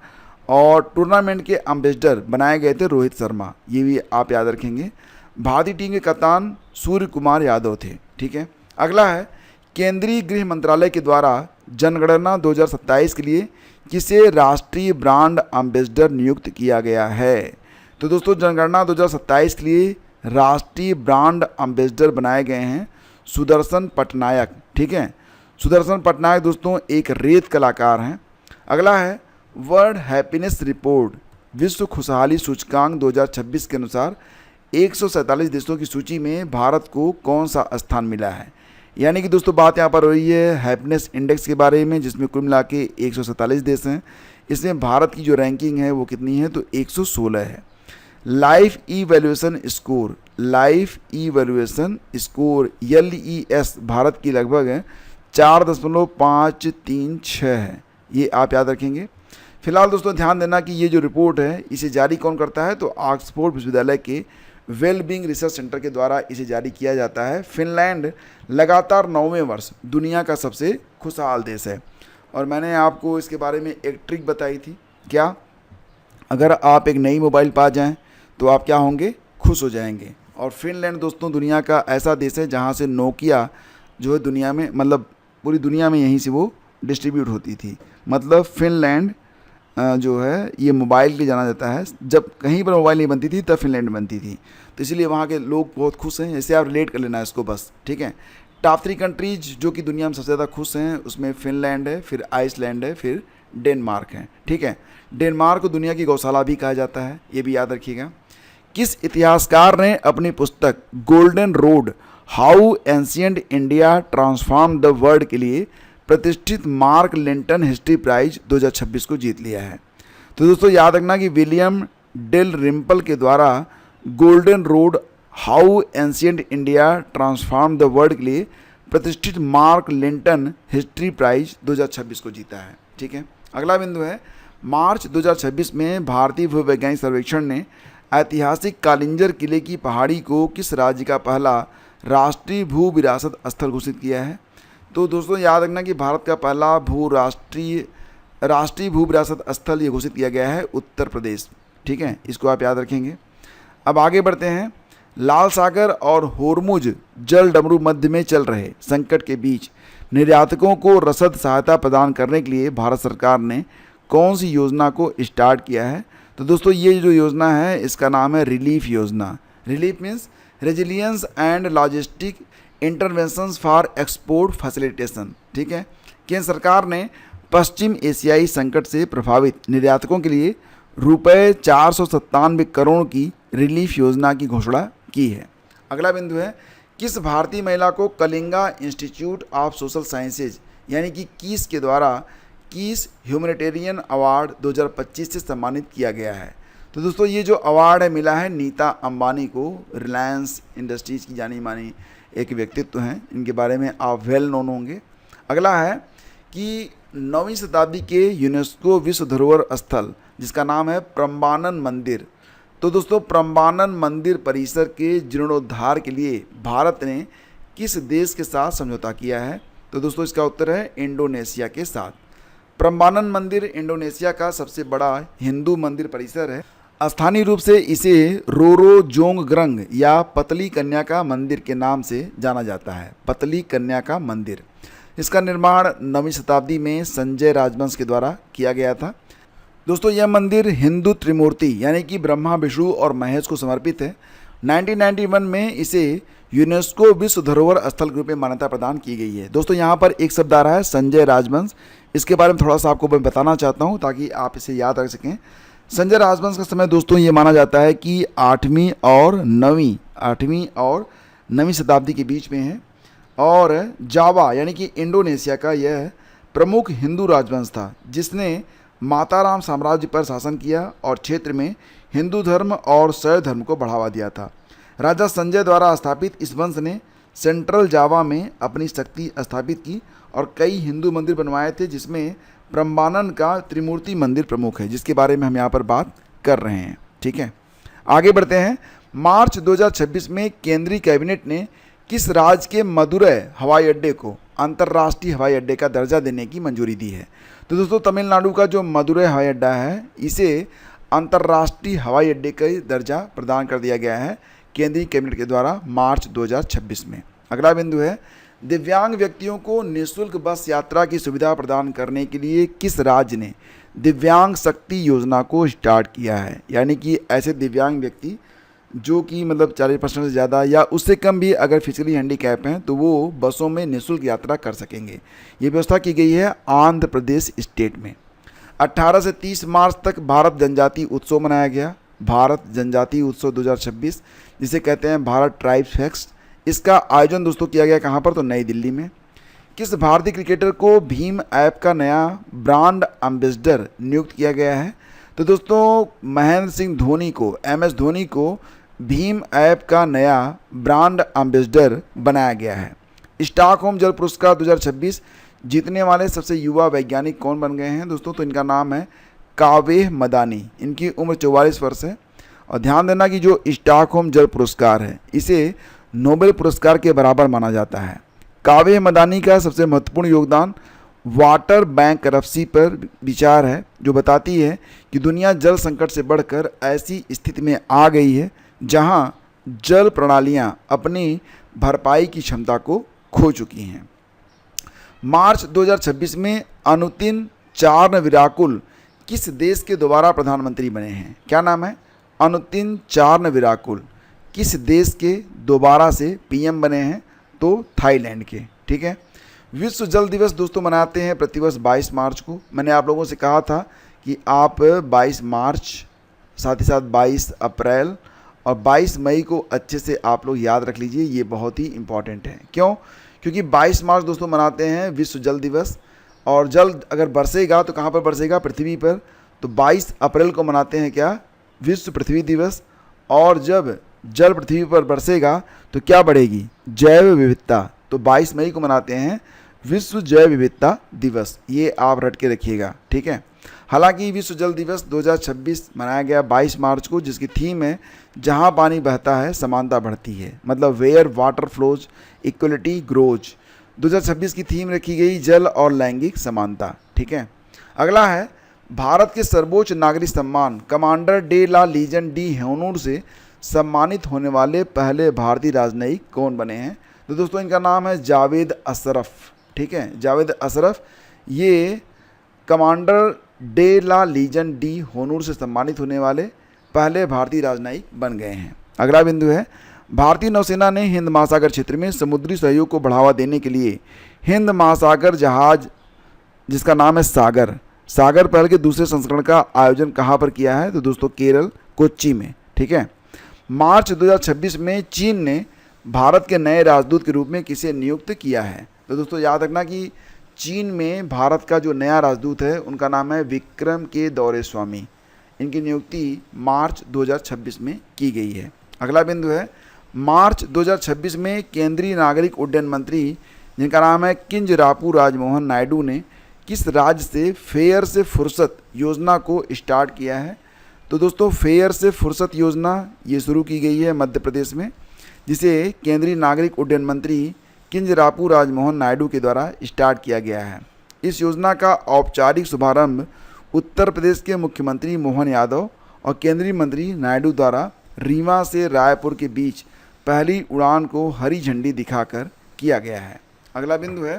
और टूर्नामेंट के एम्बेसडर बनाए गए थे रोहित शर्मा, ये भी आप याद रखेंगे। भारतीय टीम के कप्तान सूर्य कुमार यादव थे। ठीक है, अगला है केंद्रीय गृह मंत्रालय के द्वारा जनगणना 2027 के लिए किसे राष्ट्रीय ब्रांड एम्बेसडर नियुक्त किया गया है? तो दोस्तों जनगणना 2027 के लिए राष्ट्रीय ब्रांड एम्बेसडर बनाए गए हैं सुदर्शन पटनायक। ठीक है, सुदर्शन पटनायक दोस्तों एक रेत कलाकार हैं। अगला है वर्ल्ड हैप्पीनेस रिपोर्ट विश्व खुशहाली सूचकांक 2026 के अनुसार 147 देशों की सूची में भारत को कौन सा स्थान मिला है? यानी कि दोस्तों बात यहाँ पर हो रही है हैप्पीनेस इंडेक्स के बारे में, जिसमें कुल मिला के 147 देश हैं। इसमें भारत की जो रैंकिंग है वो कितनी है? तो 116 है। Life evaluation score, life evaluation score LES Bharat की लगभग 4.536 है, ये आप याद रखेंगे। फिलहाल दोस्तों ध्यान देना कि ये जो रिपोर्ट है इसे जारी कौन करता है? तो ऑक्सफोर्ड विश्वविद्यालय के वेलबींग रिसर्च सेंटर के द्वारा इसे जारी किया जाता है। फिनलैंड लगातार 9वें वर्ष दुनिया का सबसे खुशहाल देश है। और मैंने आपको इसके बारे में एक ट्रिक बताई थी, क्या? अगर आप एक नई मोबाइल पा जाएं तो आप क्या होंगे? खुश हो जाएंगे। और फिनलैंड दोस्तों दुनिया का ऐसा देश है जहां से नोकिया जो है दुनिया में, मतलब पूरी दुनिया में यहीं से वो डिस्ट्रीब्यूट होती थी। मतलब फिनलैंड जो है ये मोबाइल के लिए जाना जाता है। जब कहीं पर मोबाइल नहीं बनती थी तब फिनलैंड बनती थी, तो इसीलिए वहाँ के लोग बहुत खुश हैं। ऐसे आप रिलेट कर लेना इसको बस। ठीक है, टॉप 3 कंट्रीज जो कि दुनिया में सबसे ज़्यादा खुश हैं उसमें फिनलैंड है, फिर आइसलैंड है, फिर डेनमार्क है। ठीक है, डेनमार्क को दुनिया की गौशाला भी कहा जाता है, ये भी याद रखिएगा। किस इतिहासकार ने अपनी पुस्तक golden road how ancient India transform the world के लिए प्रतिष्ठित मार्क लिंटन हिस्ट्री प्राइज 2026 को जीत लिया है? तो दोस्तों याद रखना कि विलियम डेल रिम्पल के द्वारा golden road how ancient India transform the world के लिए प्रतिष्ठित मार्क लिंटन हिस्ट्री प्राइज 2026 को जीता है। ठीक है, अगला बिंदु है मार्च 2026 में भारतीय भूवैज्ञानिक सर्वेक्षण ने ऐतिहासिक कालिंजर किले की पहाड़ी को किस राज्य का पहला राष्ट्रीय भू विरासत स्थल घोषित किया है? तो दोस्तों याद रखना कि भारत का पहला राष्ट्रीय भू विरासत स्थल ये घोषित किया गया है उत्तर प्रदेश। ठीक है, इसको आप याद रखेंगे। अब आगे बढ़ते हैं। लाल सागर और होर्मुज जल डमरू मध्य में चल रहे संकट के बीच निर्यातकों को रसद सहायता प्रदान करने के लिए भारत सरकार ने कौन सी योजना को स्टार्ट किया है? तो दोस्तों ये जो योजना है इसका नाम है रिलीफ योजना। Relief means resilience and logistic interventions for export facilitation. ठीक है, केंद्र सरकार ने पश्चिम एशियाई संकट से प्रभावित निर्यातकों के लिए रुपये 497 करोड़ की रिलीफ योजना की घोषणा की है। अगला बिंदु है किस भारतीय महिला को Kalinga institute of social sciences यानी कि कीस के द्वारा कीस ह्यूमैनिटेरियन अवार्ड 2025 से सम्मानित किया गया है? तो दोस्तों ये जो अवार्ड है मिला है नीता अंबानी को। रिलायंस इंडस्ट्रीज की जानी मानी एक व्यक्तित्व हैं, इनके बारे में आप वेल नोन होंगे। अगला है कि 9वीं शताब्दी के यूनेस्को विश्व धरोहर स्थल जिसका नाम है प्रम्बानन मंदिर। तो दोस्तों प्रम्बानन मंदिर परिसर के जीर्णोद्धार के लिए भारत ने किस देश के साथ समझौता किया है? तो दोस्तों इसका उत्तर है इंडोनेशिया के साथ। प्रम्बानन मंदिर इंडोनेशिया का सबसे बड़ा हिंदू मंदिर परिसर है। स्थानीय रूप से इसे रोरो जोंगग्रंग या पतली कन्या का मंदिर के नाम से जाना जाता है। पतली कन्या का मंदिर, इसका निर्माण 9वीं शताब्दी में संजय राजवंश के द्वारा किया गया था। दोस्तों यह मंदिर हिंदू त्रिमूर्ति यानी कि ब्रह्मा विष्णु और महेश को समर्पित है। 1991 में इसे यूनेस्को विश्व धरोहर स्थल के रूप में मान्यता प्रदान की गई है। दोस्तों यहाँ पर एक शब्द आ रहा है संजय राजवंश, इसके बारे में थोड़ा सा आपको मैं बताना चाहता हूँ ताकि आप इसे याद रख सकें। संजय राजवंश का समय दोस्तों ये माना जाता है कि 8वीं और 9वीं शताब्दी के बीच में है, और जावा यानी कि इंडोनेशिया का यह प्रमुख हिंदू राजवंश था जिसने माताराम साम्राज्य पर शासन किया और क्षेत्र में हिंदू धर्म और शैव धर्म को बढ़ावा दिया था। राजा संजय द्वारा स्थापित इस वंश ने सेंट्रल जावा में अपनी शक्ति स्थापित की और कई हिंदू मंदिर बनवाए थे, जिसमें प्रम्बानन का त्रिमूर्ति मंदिर प्रमुख है, जिसके बारे में हम यहाँ पर बात कर रहे हैं। ठीक है, आगे बढ़ते हैं। मार्च 2026 में केंद्रीय कैबिनेट ने किस राज्य के मदुरै हवाई अड्डे को अंतर्राष्ट्रीय हवाई अड्डे का दर्जा देने की मंजूरी दी है? तो दोस्तों तमिलनाडु का जो मदुरै हवाई अड्डा है इसे अंतर्राष्ट्रीय हवाई अड्डे का दर्जा प्रदान कर दिया गया है केंद्रीय कैबिनेट के द्वारा मार्च 2026 में। अगला बिंदु है, दिव्यांग व्यक्तियों को निःशुल्क बस यात्रा की सुविधा प्रदान करने के लिए किस राज्य ने दिव्यांग शक्ति योजना को स्टार्ट किया है? यानी कि ऐसे दिव्यांग व्यक्ति जो कि मतलब 40% से ज़्यादा या उससे कम भी अगर फिजिकली हैंडीकैप हैं तो वो बसों में निःशुल्क यात्रा कर सकेंगे। ये व्यवस्था की गई है आंध्र प्रदेश स्टेट में। 18 से 30 मार्च तक भारत जनजातीय उत्सव मनाया गया, भारत जनजातीय उत्सव 2026, जिसे कहते हैं भारत ट्राइब्स फेस्ट। इसका आयोजन दोस्तों किया गया कहाँ पर? तो नई दिल्ली में। किस भारतीय क्रिकेटर को भीम ऐप का नया ब्रांड एम्बेसडर नियुक्त किया गया है? तो दोस्तों महेंद्र सिंह धोनी को, MS धोनी को भीम ऐप का नया ब्रांड एम्बेसडर बनाया गया है। स्टॉकहोम जल पुरस्कार 2026 जीतने वाले सबसे युवा वैज्ञानिक कौन बन गए हैं दोस्तों? तो इनका नाम है कावेह मदानी, इनकी उम्र 44 वर्ष है। और ध्यान देना कि जो स्टॉकहोम जल पुरस्कार है इसे नोबेल पुरस्कार के बराबर माना जाता है। कावेह मदानी का सबसे महत्वपूर्ण योगदान वाटर बैंक करप्सी पर विचार है, जो बताती है कि दुनिया जल संकट से बढ़कर ऐसी स्थिति में आ गई है जहां जल प्रणालियां अपनी भरपाई की क्षमता को खो चुकी हैं। मार्च 2026 में अनुतिन चार्नविराकुल किस देश के दोबारा प्रधानमंत्री बने हैं? क्या नाम है? अनुतिन चार्नविराकुल किस देश के दोबारा से PM बने हैं? तो थाईलैंड के। ठीक है, विश्व जल दिवस दोस्तों मनाते हैं प्रतिवर्ष 22 मार्च को। मैंने आप लोगों से कहा था कि आप 22 मार्च, साथ ही साथ 22 अप्रैल और 22 मई को अच्छे से आप लोग याद रख लीजिए, ये बहुत ही इम्पॉर्टेंट है। क्यों? क्योंकि 22 मार्च दोस्तों मनाते हैं विश्व जल दिवस, और जल अगर बरसेगा तो कहाँ पर बरसेगा? पृथ्वी पर। तो 22 अप्रैल को मनाते हैं क्या? विश्व पृथ्वी दिवस। और जब जल पृथ्वी पर बरसेगा तो क्या बढ़ेगी? जैव विविधता। तो 22 मई को मनाते हैं विश्व जैव विविधता दिवस, ये आप रट के रखिएगा। ठीक है, हालांकि विश्व जल दिवस 2026 मनाया गया 22 मार्च को, जिसकी थीम है जहां पानी बहता है समानता बढ़ती है, मतलब where water flows equality grows. 2026 की थीम रखी गई जल और लैंगिक समानता। ठीक है, अगला है, भारत के सर्वोच्च नागरिक सम्मान commander de la Legion d' Honneur से सम्मानित होने वाले पहले भारतीय राजनयिक कौन बने हैं? तो दोस्तों इनका नाम है जावेद अशरफ। ठीक है, जावेद अशरफ ये commander de la Legion d' Honneur से सम्मानित होने वाले पहले भारतीय राजनयिक बन गए हैं। अगला बिंदु है, भारतीय नौसेना ने हिंद महासागर क्षेत्र में समुद्री सहयोग को बढ़ावा देने के लिए हिंद महासागर जहाज, जिसका नाम है सागर पहल के दूसरे संस्करण का आयोजन कहाँ पर किया है? तो दोस्तों केरल, कोच्चि में। ठीक है, मार्च 2026 में चीन ने भारत के नए राजदूत के रूप में किसे नियुक्त किया है? तो दोस्तों याद रखना कि चीन में भारत का जो नया राजदूत है उनका नाम है विक्रम के दौरेस्वामी। इनकी नियुक्ति मार्च 2026 में की गई है। अगला बिंदु है, मार्च 2026 में केंद्रीय नागरिक उड्डयन मंत्री जिनका नाम है किंजरापू राजमोहन नायडू ने किस राज्य से फेयर से फुर्सत योजना को स्टार्ट किया है? तो दोस्तों फेयर से फुर्सत योजना ये शुरू की गई है मध्य प्रदेश में, जिसे केंद्रीय नागरिक उड्डयन मंत्री किंजरापू राजमोहन नायडू के द्वारा स्टार्ट किया गया है। इस योजना का औपचारिक शुभारंभ उत्तर प्रदेश के मुख्यमंत्री मोहन यादव और केंद्रीय मंत्री नायडू द्वारा रीवा से रायपुर के बीच पहली उड़ान को हरी झंडी दिखाकर किया गया है। अगला बिंदु है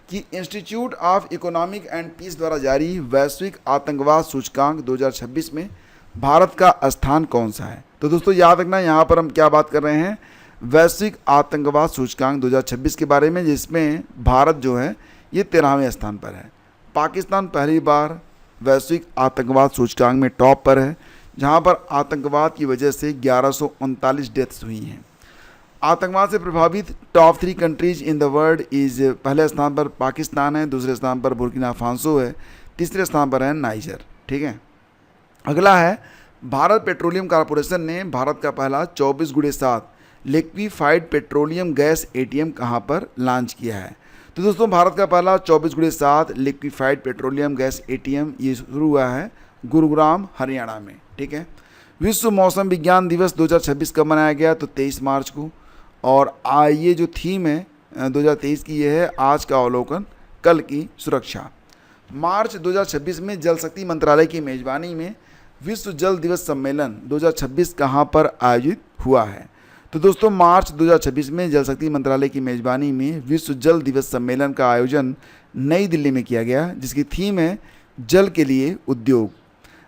कि institute of economic and peace द्वारा जारी वैश्विक आतंकवाद सूचकांक 2026 में भारत का स्थान कौन सा है? तो दोस्तों याद रखना, यहाँ पर हम क्या बात कर रहे हैं, वैश्विक आतंकवाद सूचकांक 2026 के बारे में, जिसमें भारत जो है ये 13वें स्थान पर है। पाकिस्तान पहली बार वैश्विक आतंकवाद सूचकांक में टॉप पर है, जहाँ पर आतंकवाद की वजह से 1139 डेथ्स हुई हैं। आतंकवाद से प्रभावित top 3 countries in the world is, पहले स्थान पर पाकिस्तान है, दूसरे स्थान पर बुर्किना फासो है, तीसरे स्थान पर है नाइजर। ठीक है, अगला है, भारत पेट्रोलियम कॉरपोरेशन ने भारत का पहला 24x7 liquefied petroleum gas ATM कहाँ पर लॉन्च किया है? तो दोस्तों भारत का पहला 24x7 liquefied petroleum gas ATM ये शुरू हुआ है गुरुग्राम हरियाणा में। ठीक है, विश्व मौसम विज्ञान दिवस 2026 कब मनाया गया? तो 23 मार्च को। और ये जो थीम है 2023 की ये है, आज का अवलोकन कल की सुरक्षा। मार्च 2026 में जल शक्ति मंत्रालय की मेजबानी में विश्व जल दिवस सम्मेलन 2026 कहाँ पर आयोजित हुआ है? तो दोस्तों मार्च 2026 में जल शक्ति मंत्रालय की मेजबानी में विश्व जल दिवस सम्मेलन का आयोजन नई दिल्ली में किया गया, जिसकी थीम है जल के लिए उद्योग।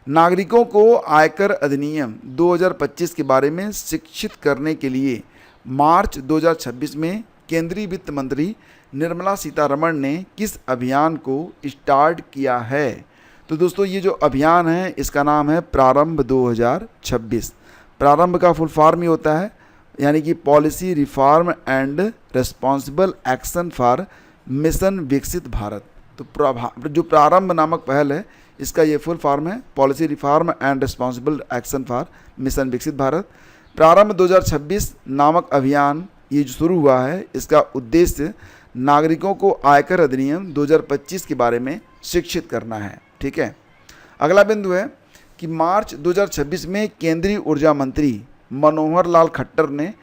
नागरिकों को आयकर अधिनियम 2025 के बारे में शिक्षित करने के लिए मार्च 2026 में केंद्रीय वित्त मंत्री निर्मला सीतारमण ने किस अभियान को स्टार्ट किया है? तो दोस्तों ये जो अभियान है इसका नाम है प्रारंभ 2026। प्रारंभ का फुल फॉर्म ही होता है यानी कि policy reform and responsible action for mission विकसित भारत। तो जो प्रारंभ नामक पहल है इसका ये फुल फॉर्म है policy reform and responsible action for mission विकसित भारत। प्रारंभ 2026 नामक अभियान ये जो शुरू हुआ है इसका उद्देश्य नागरिकों को आयकर अधिनियम 2025 के बारे में शिक्षित करना है। ठीक है, अगला बिंदु है कि मार्च 2026 में केंद्रीय ऊर्जा मंत्री मनोहर लाल खट्टर ने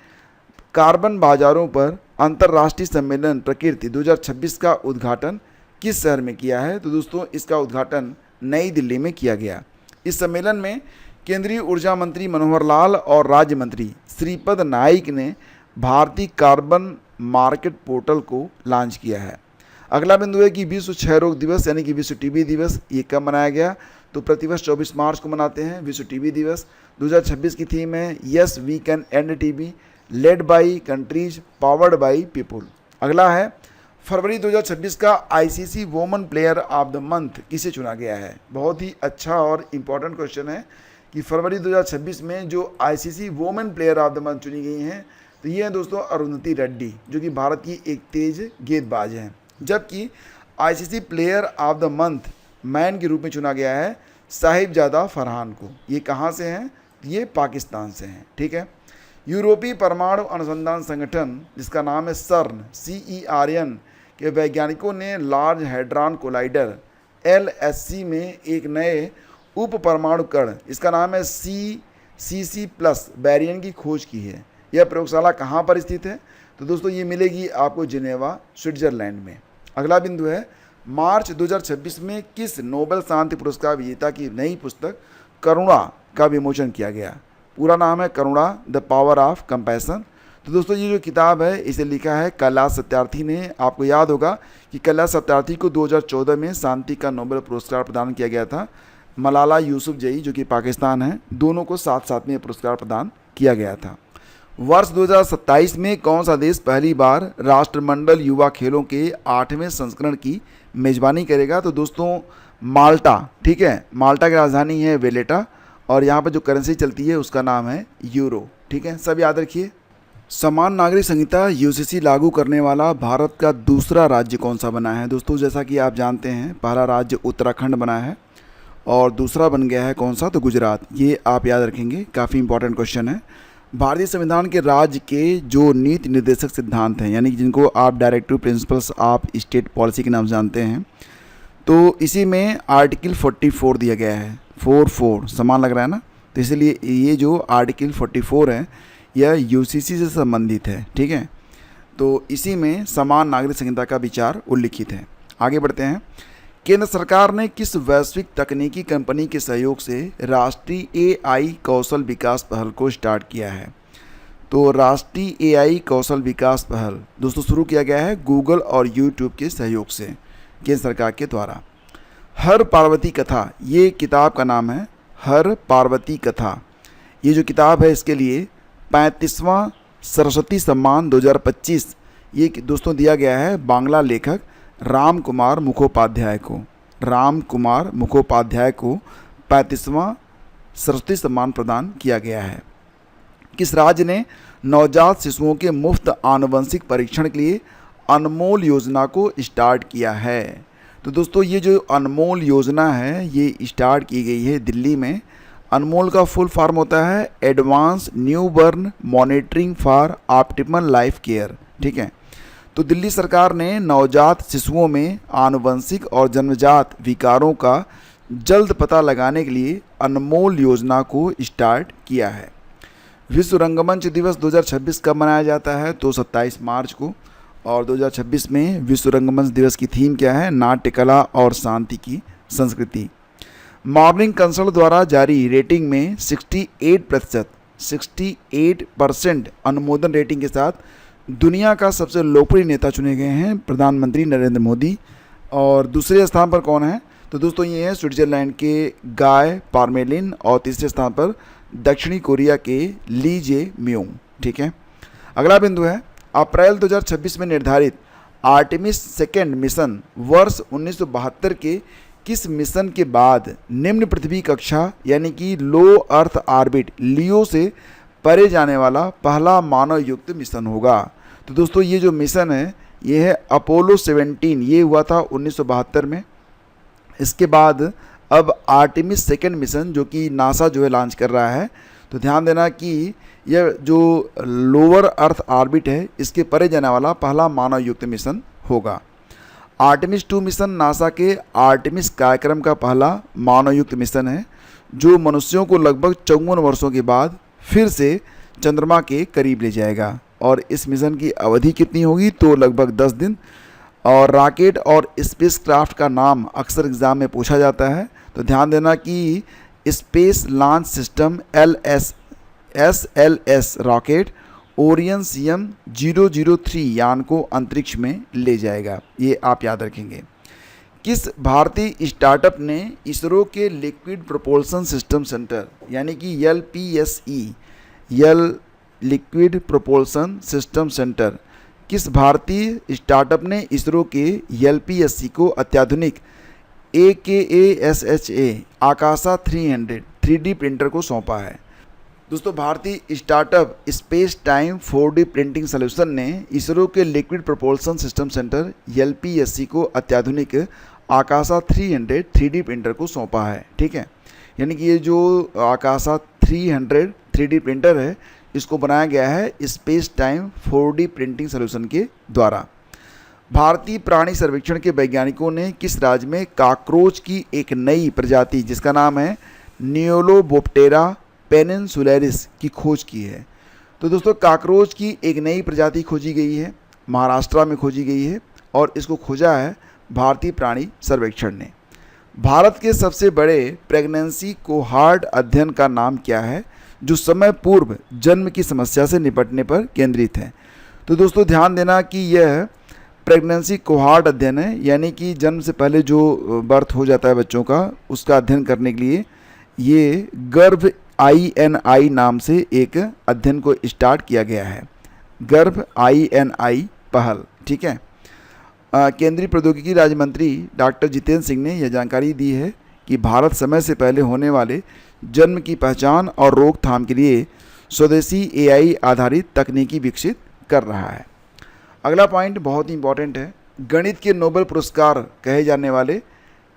कार्बन बाजारों पर अंतर्राष्ट्रीय सम्मेलन प्रकृति 2026 का उद्घाटन किस शहर में किया है? तो दोस्तों इसका उद्घाटन नई दिल्ली में किया गया। इस सम्मेलन में केंद्रीय ऊर्जा मंत्री मनोहर लाल और राज्य मंत्री श्रीपद नाइक ने भारतीय कार्बन मार्केट पोर्टल को लॉन्च किया है। अगला बिंदु है कि विश्व क्षय रोग दिवस यानी कि विश्व टीबी दिवस ये कब मनाया गया? तो प्रतिवर्ष 24 मार्च को मनाते हैं विश्व टीबी दिवस। 2026 की थीम है yes we can end TB, led by countries powered by people. अगला है फरवरी 2026 का ICC women player of the month किसे चुना गया है? बहुत ही अच्छा और इम्पॉर्टेंट क्वेश्चन है कि फरवरी 2026 में जो ICC women player of the month चुनी गई हैं तो ये हैं दोस्तों अरुंधति रेड्डी, जो कि भारत की एक तेज गेंदबाज हैं। जबकि ICC player of the month man के रूप में चुना गया है साहिबजादा फरहान को। ये कहाँ से हैं? ये पाकिस्तान से हैं। ठीक है, यूरोपीय परमाणु अनुसंधान संगठन जिसका नाम है सर्न CERN के वैज्ञानिकों ने लार्ज हैड्रॉन कोलाइडर LHC में एक नए उप परमाणु कण इसका नाम है CC+ बैरियन की खोज की है। यह प्रयोगशाला कहाँ पर स्थित है? तो दोस्तों ये मिलेगी आपको जिनेवा स्विट्जरलैंड में। अगला बिंदु है मार्च 2026 में किस नोबेल शांति पुरस्कार विजेता की नई पुस्तक करुणा का विमोचन किया गया? पूरा नाम है करुणा द पावर ऑफ कंपैशन। तो दोस्तों ये जो किताब है इसे लिखा है कैलाश सत्यार्थी ने। आपको याद होगा कि कैलाश सत्यार्थी को 2014 में शांति का नोबेल पुरस्कार प्रदान किया गया था। मलाला यूसुफजई जो कि पाकिस्तान है, दोनों को साथ साथ में यह पुरस्कार प्रदान किया गया था। वर्ष 2027 में कौन सा देश पहली बार राष्ट्रमंडल युवा खेलों के 8वें संस्करण की मेज़बानी करेगा? तो दोस्तों माल्टा। ठीक है, माल्टा की राजधानी है वेलेटा और यहाँ पर जो करेंसी चलती है उसका नाम है यूरो। ठीक है, सब याद रखिए। समान नागरिक संहिता UCC लागू करने वाला भारत का दूसरा राज्य कौन सा बना है? दोस्तों जैसा कि आप जानते हैं पहला राज्य उत्तराखंड बना है और दूसरा बन गया है कौन सा? तो गुजरात। ये आप याद रखेंगे, काफ़ी इंपॉर्टेंट क्वेश्चन है। भारतीय संविधान के राज्य के जो नीति निर्देशक सिद्धांत हैं यानी कि जिनको आप directive principles of state policy के नाम जानते हैं, तो इसी में आर्टिकल 44 दिया गया है। 44 समान लग रहा है ना? तो इसलिए ये जो आर्टिकल 44 है यह UCC से संबंधित है। ठीक है, तो इसी में समान नागरिक संहिता का विचार उल्लिखित है। आगे बढ़ते हैं। केंद्र सरकार ने किस वैश्विक तकनीकी कंपनी के सहयोग से राष्ट्रीय AI कौशल विकास पहल को स्टार्ट किया है? तो राष्ट्रीय AI कौशल विकास पहल दोस्तों शुरू किया गया है गूगल और YouTube के सहयोग से केंद्र सरकार के द्वारा। हर पार्वती कथा ये किताब का नाम है हर पार्वती कथा। ये जो किताब है इसके लिए 35वां सरस्वती सम्मान 2025 ये दोस्तों दिया गया है बांग्ला लेखक राम कुमार मुखोपाध्याय को। राम कुमार मुखोपाध्याय को 35वां सरस्वती सम्मान प्रदान किया गया है। किस राज्य ने नवजात शिशुओं के मुफ्त आनुवंशिक परीक्षण के लिए अनमोल योजना को स्टार्ट किया है? तो दोस्तों ये जो अनमोल योजना है ये स्टार्ट की गई है दिल्ली में। अनमोल का फुल फॉर्म होता है advance newborn monitoring for optimal life care. ठीक है, तो दिल्ली सरकार ने नवजात शिशुओं में आनुवंशिक और जन्मजात विकारों का जल्द पता लगाने के लिए अनमोल योजना को स्टार्ट किया है। विश्व रंगमंच दिवस 2026 कब मनाया जाता है? तो 27 मार्च को। और 2026 में विश्व रंगमंच दिवस की थीम क्या है? नाट्य कला और शांति की संस्कृति। मॉर्निंग कंसल्ट द्वारा जारी रेटिंग में 68% अनुमोदन रेटिंग के साथ दुनिया का सबसे लोकप्रिय नेता चुने गए हैं प्रधानमंत्री नरेंद्र मोदी। और दूसरे स्थान पर कौन है? तो दोस्तों ये है स्विट्जरलैंड के गाय पार्मेलिन और तीसरे स्थान पर दक्षिणी कोरिया के ली जे म्यूंग। ठीक है, अगला बिंदु है अप्रैल 2026 में निर्धारित आर्टेमिस सेकेंड मिशन वर्ष 1972 के किस मिशन के बाद निम्न पृथ्वी कक्षा यानी कि लो अर्थ ऑर्बिट लियो से परे जाने वाला पहला मानव युक्त मिशन होगा? तो दोस्तों ये जो मिशन है ये है अपोलो 17, ये हुआ था 1972 में। इसके बाद अब आर्टेमिस सेकेंड मिशन जो कि नासा जो है लॉन्च कर रहा है। तो ध्यान देना कि यह जो लोअर अर्थ ऑर्बिट है इसके परे जाने वाला पहला मानव युक्त मिशन होगा। आर्टेमिस 2 मिशन नासा के आर्टेमिस कार्यक्रम का पहला मानव युक्त मिशन है जो मनुष्यों को लगभग 54 वर्षों के बाद फिर से चंद्रमा के करीब ले जाएगा। और इस मिशन की अवधि कितनी होगी? तो लगभग 10 दिन। और रॉकेट और स्पेसक्राफ्ट का नाम अक्सर एग्जाम में पूछा जाता है। तो ध्यान देना कि space launch system SLS rocket Orion CM-003 यान को अंतरिक्ष में ले जाएगा, ये आप याद रखेंगे। किस भारतीय स्टार्टअप ने इसरो के लिक्विड प्रोपल्सन सिस्टम सेंटर यानी कि LPSE liquid propulsion system centre किस भारतीय स्टार्टअप ने इसरो के LPSE को अत्याधुनिक AKASHA आकाशा 300 3D प्रिंटर को सौंपा है? दोस्तों भारतीय startup space time 4D printing solution ने इसरो के liquid propulsion system centre LPSE को अत्याधुनिक आकाशा 300 3D प्रिंटर को सौंपा है। ठीक है, यानी कि ये जो आकाशा 300 3D प्रिंटर है इसको बनाया गया है space time 4D printing solution के द्वारा। भारतीय प्राणी सर्वेक्षण के वैज्ञानिकों ने किस राज्य में कॉकरोच की एक नई प्रजाति जिसका नाम है नियोलोबोप्टेरा पेनिनसुलैरिस की खोज की है? तो दोस्तों कॉकरोच की एक नई प्रजाति खोजी गई है, महाराष्ट्र में खोजी गई है और इसको खोजा है भारतीय प्राणी सर्वेक्षण ने। भारत के सबसे बड़े प्रेगनेंसी कोहार्ट अध्ययन का नाम क्या है जो समय पूर्व जन्म की समस्या से निपटने पर केंद्रित है? तो दोस्तों ध्यान देना कि यह प्रेगनेंसी कोहार्ट अध्ययन है, यानी कि जन्म से पहले जो बर्थ हो जाता है बच्चों का उसका अध्ययन करने के लिए ये गर्भ INI नाम से एक अध्ययन को स्टार्ट किया गया है। गर्भ INI पहल। ठीक है, केंद्रीय प्रौद्योगिकी राज्य मंत्री डॉक्टर जितेंद्र सिंह ने यह जानकारी दी है कि भारत समय से पहले होने वाले जन्म की पहचान और रोकथाम के लिए स्वदेशी AI आधारित तकनीकी विकसित कर रहा है। अगला पॉइंट बहुत ही इंपॉर्टेंट है। गणित के नोबेल पुरस्कार कहे जाने वाले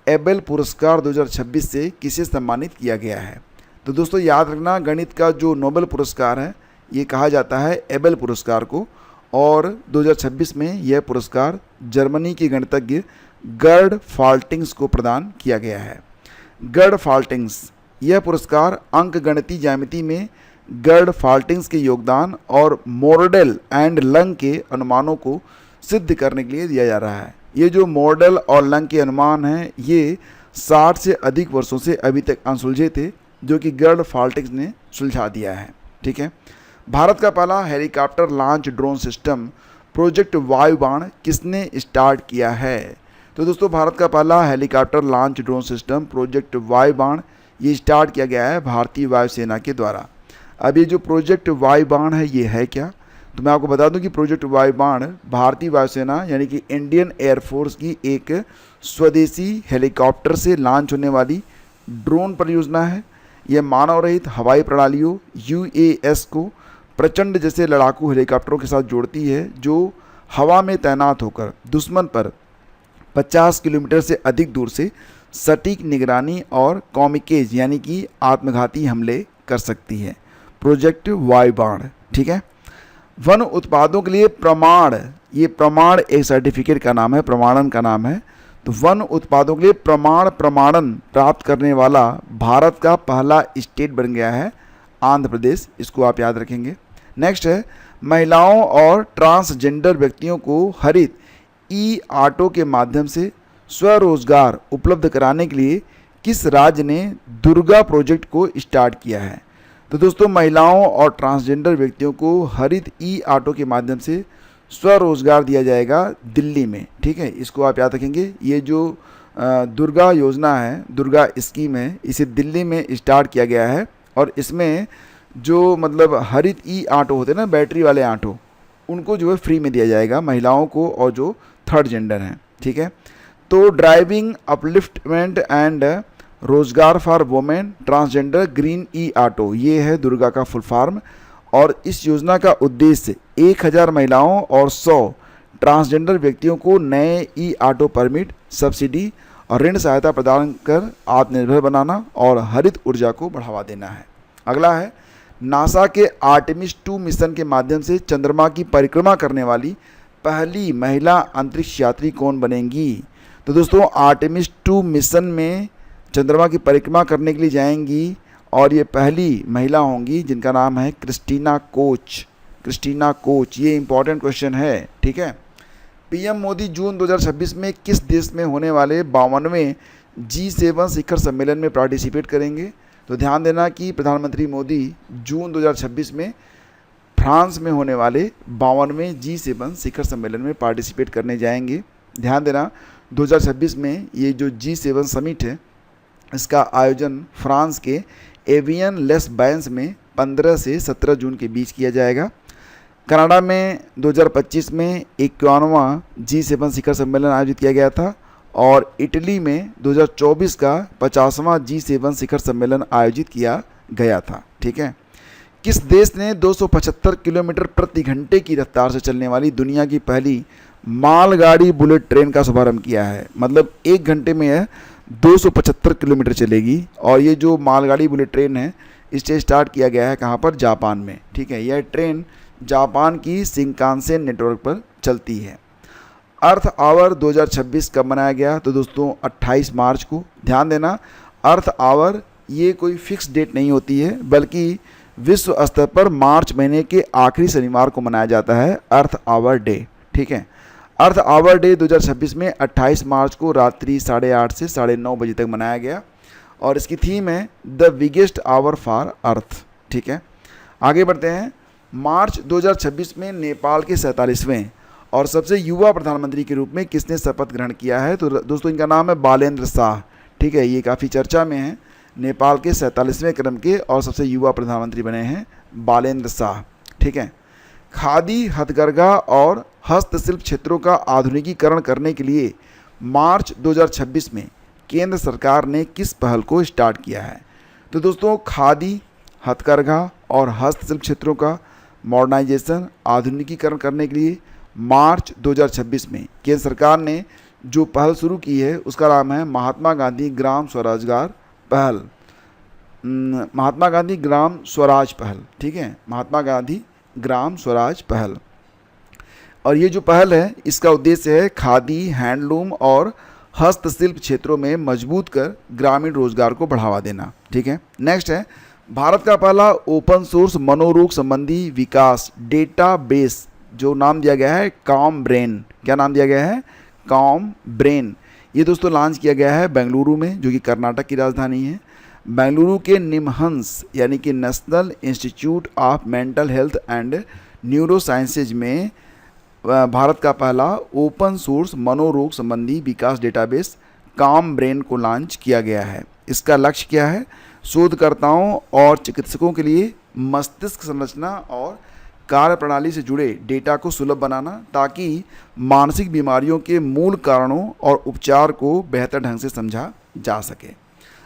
एबेल पुरस्कार 2026 से किसे सम्मानित किया गया है? तो दोस्तों याद रखना गणित का जो नोबेल पुरस्कार है ये कहा जाता है एबेल पुरस्कार को और 2026 में यह पुरस्कार जर्मनी के गणितज्ञ गर्ड फाल्टिंग्स को प्रदान किया गया है। गर्ड फाल्टिंग्स यह पुरस्कार अंकगणितीय ज्यामिति में गर्ड फाल्टिंग्स के योगदान और मोरडेल एंड लंग के अनुमानों को सिद्ध करने के लिए दिया जा रहा है। ये जो मोरडेल और लंग के अनुमान हैं ये 60 से अधिक वर्षों से अभी तक अनसुलझे थे जो कि गर्ड फाल्टिंग्स ने सुलझा दिया है। ठीक है, भारत का पहला helicopter launch drone system project Vayuban किसने स्टार्ट किया है? तो दोस्तों भारत का पहला helicopter launch drone system project Vayuban ये स्टार्ट किया गया है भारतीय वायुसेना के द्वारा। अब ये जो प्रोजेक्ट वायुबाण है ये है क्या, तो मैं आपको बता दूं कि प्रोजेक्ट वायुबाण भारतीय वायुसेना यानी कि इंडियन एयरफोर्स की एक स्वदेशी हेलीकॉप्टर से लॉन्च होने वाली ड्रोन परियोजना है। यह मानव रहित हवाई प्रणालियों UAS को प्रचंड जैसे लड़ाकू हेलीकॉप्टरों के साथ जोड़ती है, जो हवा में तैनात होकर दुश्मन पर 50 किलोमीटर से अधिक दूर से सटीक निगरानी और कॉमिकेज यानी कि आत्मघाती हमले कर सकती है। प्रोजेक्ट वायुबाण, ठीक है। वन उत्पादों के लिए प्रमाण, ये प्रमाण एक सर्टिफिकेट का नाम है, प्रमाणन का नाम है। तो वन उत्पादों के लिए प्रमाणन प्राप्त करने वाला भारत का पहला स्टेट बन गया है आंध्र प्रदेश, इसको आप याद रखेंगे। नेक्स्ट है, महिलाओं और ट्रांसजेंडर व्यक्तियों को हरित ऑटो के माध्यम से स्वरोजगार उपलब्ध कराने के लिए किस राज्य ने दुर्गा प्रोजेक्ट को स्टार्ट किया है। तो दोस्तों, महिलाओं और ट्रांसजेंडर व्यक्तियों को हरित ऑटो के माध्यम से स्वरोजगार दिया जाएगा दिल्ली में, ठीक है, इसको आप याद रखेंगे। ये जो दुर्गा योजना है, दुर्गा स्कीम है, इसे दिल्ली में स्टार्ट किया गया है और इसमें जो मतलब हरित ऑटो होते हैं ना, बैटरी वाले ऑटो, उनको जो है फ्री में दिया जाएगा महिलाओं को और जो थर्ड जेंडर हैं, ठीक है। तो ड्राइविंग अपलिफ्टमेंट एंड रोजगार for women transgender green auto, ये है दुर्गा का फुल फॉर्म। और इस योजना का उद्देश्य 1000 महिलाओं और 100 ट्रांसजेंडर व्यक्तियों को नए ऑटो परमिट, सब्सिडी और ऋण सहायता प्रदान कर आत्मनिर्भर बनाना और हरित ऊर्जा को बढ़ावा देना है। अगला है, नासा के आर्टेमिस 2 मिशन के माध्यम से चंद्रमा की परिक्रमा करने वाली पहली महिला अंतरिक्ष यात्री कौन बनेंगी। तो दोस्तों, आर्टेमिस 2 मिशन में चंद्रमा की परिक्रमा करने के लिए जाएंगी और ये पहली महिला होंगी जिनका नाम है क्रिस्टीना कोच। क्रिस्टीना कोच, ये इंपॉर्टेंट क्वेश्चन है, ठीक है। पीएम मोदी जून 2026 में किस देश में होने वाले 52वें G7 शिखर सम्मेलन में पार्टिसिपेट करेंगे। तो ध्यान देना कि प्रधानमंत्री मोदी जून 2026 में फ्रांस में होने वाले 52वें G7 शिखर सम्मेलन में पार्टिसिपेट करने जाएंगे। ध्यान देना 2026 में ये जो G7 समिट है, इसका आयोजन फ्रांस के एवियन लेस बैन्स में 15 से 17 जून के बीच किया जाएगा। कनाडा में 2025 में 51वां G7 शिखर सम्मेलन आयोजित किया गया था और इटली में 2024 का 50वां G7 शिखर सम्मेलन आयोजित किया गया था, ठीक है। किस देश ने 275 किलोमीटर प्रति घंटे की रफ्तार से चलने वाली दुनिया की पहली मालगाड़ी बुलेट ट्रेन का शुभारंभ किया है। मतलब 1 घंटे में यह 275 किलोमीटर चलेगी और ये जो मालगाड़ी बुलेट ट्रेन है, इसे स्टार्ट किया गया है कहाँ पर, जापान में, ठीक है। यह ट्रेन जापान की शिंकानसेन नेटवर्क पर चलती है। अर्थ आवर 2026 कब मनाया गया। तो दोस्तों 28 मार्च को। ध्यान देना, अर्थ आवर ये कोई फिक्स डेट नहीं होती है, बल्कि विश्व स्तर पर मार्च महीने के आखिरी शनिवार को मनाया जाता है अर्थ आवर डे, ठीक है। अर्थ आवर डे 2026 में 28 मार्च को रात्रि 8:30 से 9:30 बजे तक मनाया गया और इसकी थीम है the biggest hour for earth, ठीक है। आगे बढ़ते हैं। मार्च 2026 में नेपाल के 47वें और सबसे युवा प्रधानमंत्री के रूप में किसने शपथ ग्रहण किया है। तो दोस्तों, इनका नाम है बालेंद्र शाह, ठीक है। ये काफ़ी चर्चा में है। नेपाल के 47वें क्रम के और सबसे युवा प्रधानमंत्री बने हैं बालेंद्र शाह, ठीक है। खादी, हथकरघा और हस्तशिल्प क्षेत्रों का आधुनिकीकरण करने के लिए मार्च 2026 में केंद्र सरकार ने किस पहल को स्टार्ट किया है। तो दोस्तों, खादी, हथकरघा और हस्तशिल्प क्षेत्रों का मॉडर्नाइजेशन, आधुनिकीकरण करने के लिए मार्च 2026 में केंद्र सरकार ने जो पहल शुरू की है उसका नाम है महात्मा गांधी ग्राम स्वरोजगार पहल, महात्मा गांधी ग्राम स्वराज पहल, ठीक है, महात्मा गांधी ग्राम स्वराज पहल। और ये जो पहल है इसका उद्देश्य है खादी, हैंडलूम और हस्तशिल्प क्षेत्रों में मजबूत कर ग्रामीण रोजगार को बढ़ावा देना, ठीक है। नेक्स्ट है, भारत का पहला ओपन सोर्स मनोरोग संबंधी विकास डेटाबेस जो नाम दिया गया है काम ब्रेन। क्या नाम दिया गया है? काम ब्रेन। ये दोस्तों लॉन्च किया गया है बेंगलुरु में, जो कि कर्नाटक की राजधानी है। बेंगलुरु के निमहंस यानी कि national institute of mental health and neuro sciences में भारत का पहला ओपन सोर्स मनोरोग संबंधी विकास डेटाबेस काम ब्रेन को लॉन्च किया गया है। इसका लक्ष्य क्या है? शोधकर्ताओं और चिकित्सकों के लिए मस्तिष्क संरचना और कार्यप्रणाली से जुड़े डेटा को सुलभ बनाना, ताकि मानसिक बीमारियों के मूल कारणों और उपचार को बेहतर ढंग से समझा जा सके।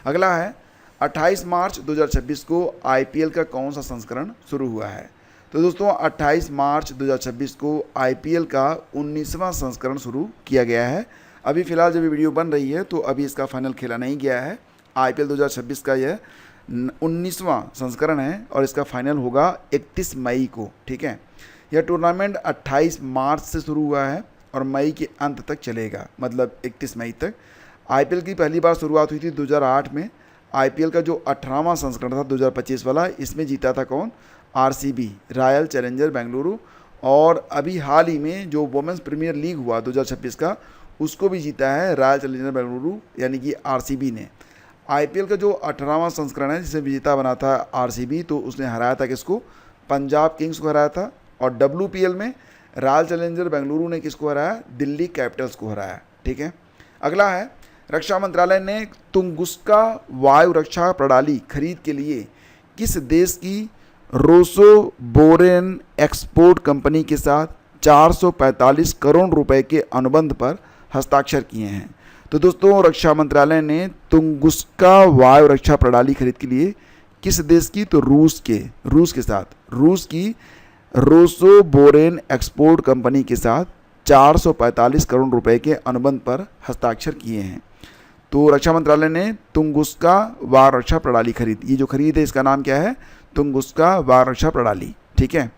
अगला है 28 मार्च 2026 को आईपीएल का कौन सा संस्करण शुरू हुआ है? तो दोस्तों 28 मार्च 2026 को आईपीएल का 19वां संस्करण शुरू किया गया है। अभी फ़िलहाल जब ये वीडियो बन रही है तो अभी इसका फाइनल खेला नहीं गया है। आईपीएल 2026 का यह 19वां संस्करण है और इसका फाइनल होगा 31 मई को। ठीक है, यह टूर्नामेंट 28 मार्च से शुरू हुआ है और मई के अंत तक चलेगा, मतलब 31 मई तक। आईपीएल की पहली बार शुरुआत हुई थी 2008 में। आईपीएल का जो 18वां संस्करण था 2025 वाला, इसमें जीता था कौन? RCB, royal challenger Bengaluru. और अभी हाल ही में जो वुमेंस प्रीमियर लीग हुआ 2026 का, उसको भी जीता है रॉयल चैलेंजर बेंगलुरु यानी कि आरसीबी ने। आईपीएल का जो 18वां संस्करण है जिसमें विजेता बना था आरसीबी, तो उसने हराया था किसको? पंजाब किंग्स को हराया था। और डब्ल्यूपीएल में रॉयल चैलेंजर बेंगलुरु ने किसको हराया? दिल्ली कैपिटल्स को हराया। ठीक है, अगला है रक्षा मंत्रालय ने तुंगुस्का वायु रक्षा प्रणाली खरीद के लिए किस देश की रोसोबोरेन एक्सपोर्ट कंपनी के साथ 445 करोड़ रुपए के अनुबंध पर हस्ताक्षर किए हैं? तो दोस्तों रक्षा मंत्रालय ने तुंगुस्का वायु रक्षा प्रणाली खरीद के लिए किस देश की? तो रूस के साथ, रूस की रोसोबोरेन एक्सपोर्ट कंपनी के साथ 445 करोड़ रुपए के अनुबंध पर हस्ताक्षर किए हैं। तो रक्षा मंत्रालय ने तुंगुस्का वायु रक्षा प्रणाली खरीद, ये जो खरीद है इसका नाम क्या है? तुंगुस्का वायु रक्षा प्रणाली। ठीक है,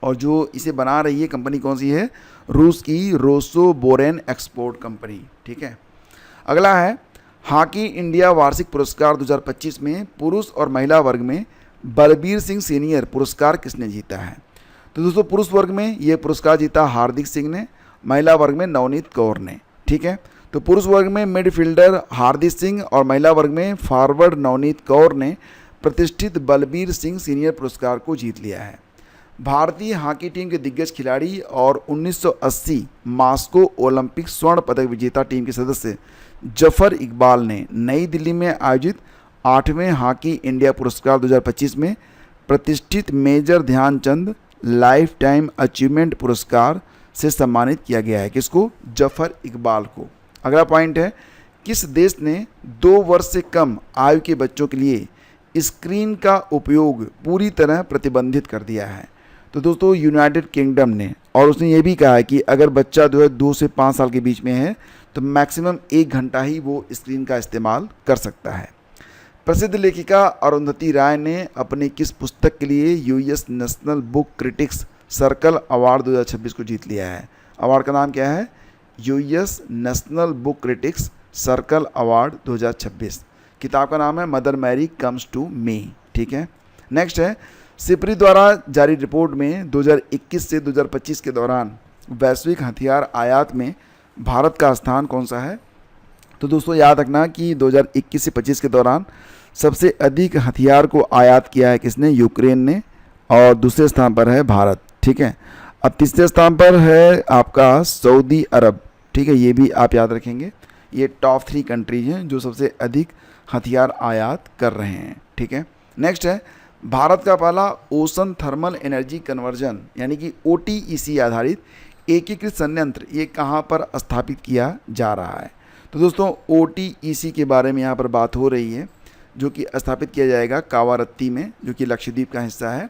और जो इसे बना रही है कंपनी कौन सी है? रूस की रोसोबोरेन एक्सपोर्ट कंपनी। ठीक है, अगला है हॉकी इंडिया वार्षिक पुरस्कार 2025 में पुरुष और महिला वर्ग में बलबीर सिंह सीनियर पुरस्कार किसने जीता है? तो दोस्तों पुरुष वर्ग में ये पुरस्कार जीता हार्दिक सिंह ने, महिला वर्ग में नवनीत कौर ने। ठीक है, तो पुरुष वर्ग में मिडफील्डर हार्दिक सिंह और महिला वर्ग में फॉरवर्ड नवनीत कौर ने प्रतिष्ठित बलबीर सिंह सीनियर पुरस्कार को जीत लिया है। भारतीय हॉकी टीम के दिग्गज खिलाड़ी और 1980 मास्को ओलंपिक स्वर्ण पदक विजेता टीम के सदस्य जफर इकबाल ने नई दिल्ली में आयोजित 8वें हॉकी इंडिया पुरस्कार 2025 में प्रतिष्ठित major Dhyan Chand lifetime achievement पुरस्कार से सम्मानित किया गया है। किसको? जफर इकबाल को। अगला पॉइंट है किस देश ने 2 वर्ष से कम आयु के बच्चों के लिए स्क्रीन का उपयोग पूरी तरह प्रतिबंधित कर दिया है? तो दोस्तों यूनाइटेड किंगडम ने, और उसने ये भी कहा है कि अगर बच्चा जो है 2 से 5 साल के बीच में है तो मैक्सिमम 1 घंटा ही वो स्क्रीन का इस्तेमाल कर सकता है। प्रसिद्ध लेखिका अरुंधति राय ने अपनी किस पुस्तक के लिए US national book critics circle award 2026 को जीत लिया है? अवार्ड का नाम क्या है? US national book critics circle award 2026। किताब का नाम है mother Mary comes to me. ठीक है, नेक्स्ट है सिपरी द्वारा जारी रिपोर्ट में 2021 से 2025 के दौरान वैश्विक हथियार आयात में भारत का स्थान कौन सा है? तो दोस्तों याद रखना कि 2021 से 25 के दौरान सबसे अधिक हथियार को आयात किया है किसने? यूक्रेन ने, और दूसरे स्थान पर है भारत। ठीक है, अब तीसरे स्थान पर है आपका सऊदी अरब। ठीक है, ये भी आप याद रखेंगे। ये टॉप 3 कंट्रीज हैं जो सबसे अधिक हथियार आयात कर रहे हैं। ठीक है, नेक्स्ट है भारत का पहला ओशन थर्मल एनर्जी कन्वर्जन यानी कि OTEC आधारित एकीकृत संयंत्र ये कहाँ पर स्थापित किया जा रहा है? तो दोस्तों OTEC के बारे में यहाँ पर बात हो रही है, जो कि स्थापित किया जाएगा कावारत्ती में, जो कि लक्षद्वीप का हिस्सा है।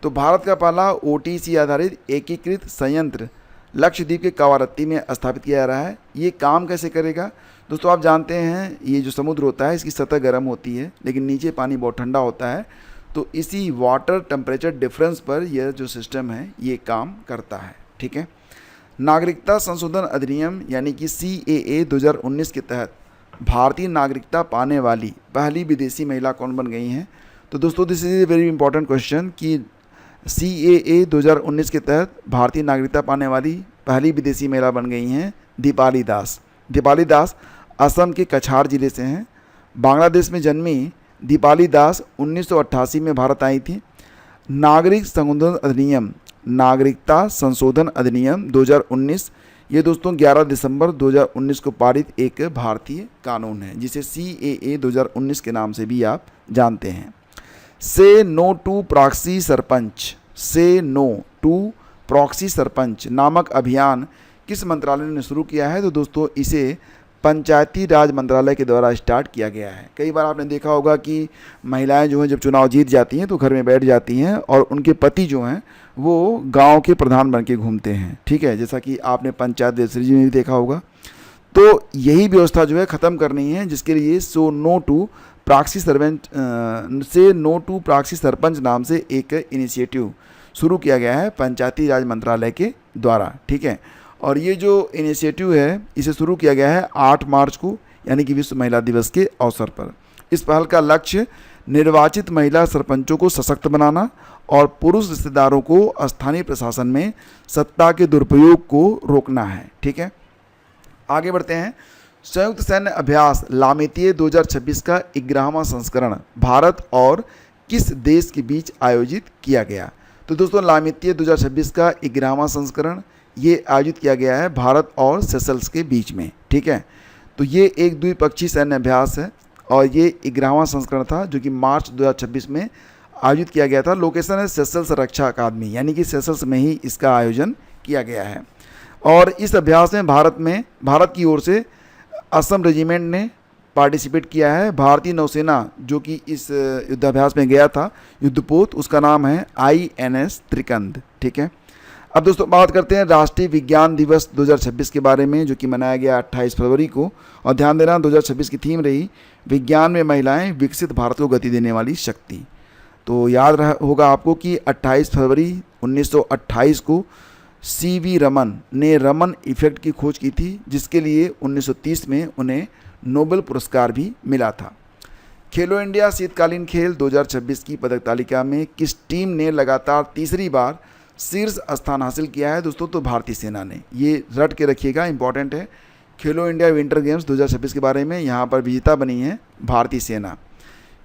तो भारत का पहला OTEC आधारित एकीकृत संयंत्र लक्षद्वीप के कावारत्ती में स्थापित किया जा रहा है। ये काम कैसे करेगा? दोस्तों आप जानते हैं ये जो समुद्र होता है इसकी सतह गर्म होती है लेकिन नीचे पानी बहुत ठंडा होता है, तो इसी वाटर टेम्परेचर डिफरेंस पर यह जो सिस्टम है ये काम करता है। ठीक है, नागरिकता संशोधन अधिनियम यानी कि CAA 2019 के तहत भारतीय नागरिकता पाने वाली पहली विदेशी महिला कौन बन गई हैं? तो दोस्तों this is a very important question कि CAA 2019 के तहत भारतीय नागरिकता पाने वाली पहली विदेशी महिला बन गई हैं दीपाली दास। दीपाली दास असम के कछार जिले से हैं। बांग्लादेश में जन्मी दीपाली दास 1988 में भारत आई थी। नागरिकता संशोधन अधिनियम 2019 ये दोस्तों 11 दिसंबर 2019 को पारित एक भारतीय कानून है जिसे CAA 2019 के नाम से भी आप जानते हैं। से नो टू प्रॉक्सी सरपंच, से नो टू प्रॉक्सी सरपंच नामक अभियान किस मंत्रालय ने शुरू किया है? तो दोस्तों इसे पंचायती राज मंत्रालय के द्वारा स्टार्ट किया गया है। कई बार आपने देखा होगा कि महिलाएं जो हैं जब चुनाव जीत जाती हैं तो घर में बैठ जाती हैं और उनके पति जो हैं वो गांव के प्रधान बन के घूमते हैं, ठीक है, जैसा कि आपने पंचायत देव श्री जी में भी देखा होगा। तो यही व्यवस्था जो है ख़त्म करनी है, जिसके लिए से नो टू प्रॉक्सी सरपंच नाम से एक इनिशिएटिव शुरू किया गया है पंचायती राज मंत्रालय के द्वारा, ठीक है। और ये जो इनिशिएटिव है इसे शुरू किया गया है 8 मार्च को, यानी कि विश्व महिला दिवस के अवसर पर। इस पहल का लक्ष्य निर्वाचित महिला सरपंचों को सशक्त बनाना और पुरुष रिश्तेदारों को स्थानीय प्रशासन में सत्ता के दुरुपयोग को रोकना है, ठीक है। आगे बढ़ते हैं। संयुक्त सैन्य अभ्यास लामेतिये 2026 का 11वां संस्करण भारत और किस देश के बीच आयोजित किया गया? तो दोस्तों लामेतिये 2026 का 11वां संस्करण ये आयोजित किया गया है भारत और सेशल्स के बीच में, ठीक है। तो ये एक द्विपक्षीय सैन्य अभ्यास है और ये 11वां संस्करण था जो कि मार्च 2026 में आयोजित किया गया था। लोकेशन है सेशल्स रक्षा अकादमी, यानी कि सेशल्स में ही इसका आयोजन किया गया है। और इस अभ्यास में भारत की ओर से असम रेजिमेंट ने पार्टिसिपेट किया है। भारतीय नौसेना जो कि इस युद्धाभ्यास में गया था युद्धपोत, उसका नाम है INS त्रिकंद, ठीक है। अब दोस्तों बात करते हैं राष्ट्रीय विज्ञान दिवस 2026 के बारे में, जो कि मनाया गया 28 फरवरी को। और ध्यान देना 2026 की थीम रही विज्ञान में महिलाएं, विकसित भारत को गति देने वाली शक्ति। तो याद होगा आपको कि 28 फरवरी 1928 को CV रमन ने रमन इफेक्ट की खोज की थी, जिसके लिए 1930 में उन्हें नोबेल पुरस्कार भी मिला था। खेलो इंडिया शीतकालीन खेल 2026 की पदक तालिका में किस टीम ने लगातार तीसरी बार शीर्ष स्थान हासिल किया है? दोस्तों तो भारतीय सेना ने। ये रट के रखिएगा, इंपॉर्टेंट है। खेलो इंडिया विंटर गेम्स 2026 के बारे में यहाँ पर विजेता बनी है भारतीय सेना।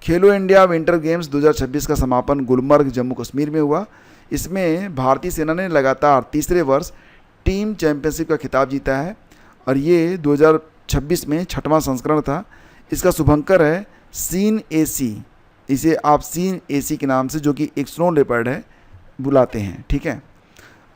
खेलो इंडिया विंटर गेम्स 2026 का समापन गुलमर्ग जम्मू कश्मीर में हुआ। इसमें भारतीय सेना ने लगातार तीसरे वर्ष टीम चैंपियनशिप का खिताब जीता है और ये 2026 में 6वां संस्करण था। इसका शुभंकर है सीन AC, इसे आप सीन AC के नाम से, जो कि एक स्नो लेपर्ड है, बुलाते हैं, ठीक है।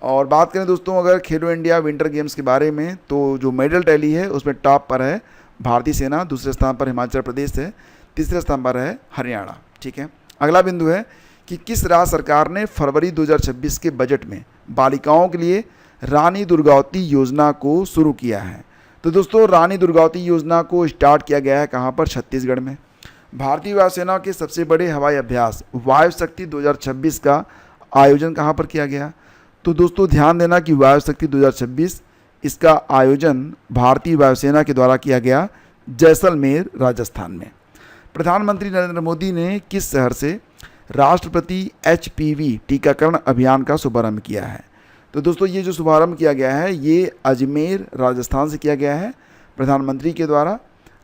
और बात करें दोस्तों अगर खेलो इंडिया विंटर गेम्स के बारे में, तो जो मेडल टैली है उसमें टॉप पर है भारतीय सेना, दूसरे स्थान पर हिमाचल प्रदेश है, तीसरे स्थान पर है हरियाणा, ठीक है। अगला बिंदु है कि किस राज्य सरकार ने फरवरी 2026 के बजट में बालिकाओं के लिए रानी दुर्गावती योजना को शुरू किया है? तो दोस्तों रानी दुर्गावती योजना को स्टार्ट किया गया है कहाँ पर? छत्तीसगढ़ में। भारतीय वायुसेना के सबसे बड़े हवाई अभ्यास वायु शक्ति 2026 का आयोजन कहाँ पर किया गया? तो दोस्तों ध्यान देना कि वायु शक्ति 2026 इसका आयोजन भारतीय वायुसेना के द्वारा किया गया जैसलमेर राजस्थान में। प्रधानमंत्री नरेंद्र मोदी ने किस शहर से राष्ट्रपति HPV टीकाकरण अभियान का शुभारंभ किया है? तो दोस्तों ये जो शुभारंभ किया गया है ये अजमेर राजस्थान से किया गया है प्रधानमंत्री के द्वारा।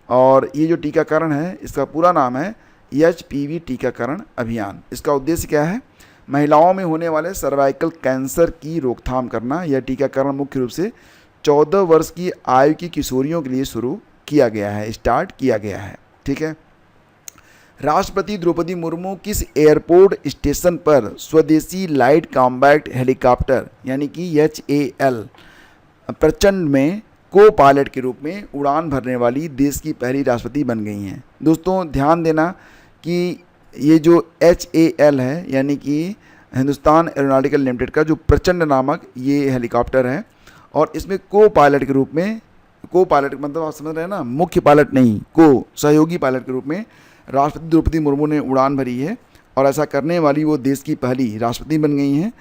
और ये जो टीकाकरण है इसका पूरा नाम है HPV टीकाकरण अभियान। इसका उद्देश्य क्या है? महिलाओं में होने वाले सर्वाइकल कैंसर की रोकथाम करना। यह टीकाकरण मुख्य रूप से 14 वर्ष की आयु की किशोरियों के लिए शुरू किया गया है, स्टार्ट किया गया है, ठीक है। राष्ट्रपति द्रौपदी मुर्मू किस एयरपोर्ट स्टेशन पर स्वदेशी लाइट कॉम्बैट हेलीकॉप्टर यानी कि HAL प्रचंड में को पायलट के रूप में उड़ान भरने वाली देश की पहली राष्ट्रपति बन गई हैं? दोस्तों ध्यान देना कि ये जो HAL है यानी कि हिंदुस्तान एरोनॉटिकल लिमिटेड का जो प्रचंड नामक ये हेलीकॉप्टर है और इसमें को पायलट के रूप में, को पायलट मतलब आप समझ रहे हैं ना, मुख्य पायलट नहीं, को सहयोगी पायलट के रूप में राष्ट्रपति द्रौपदी मुर्मू ने उड़ान भरी है और ऐसा करने वाली वो देश की पहली राष्ट्रपति बन गई हैं।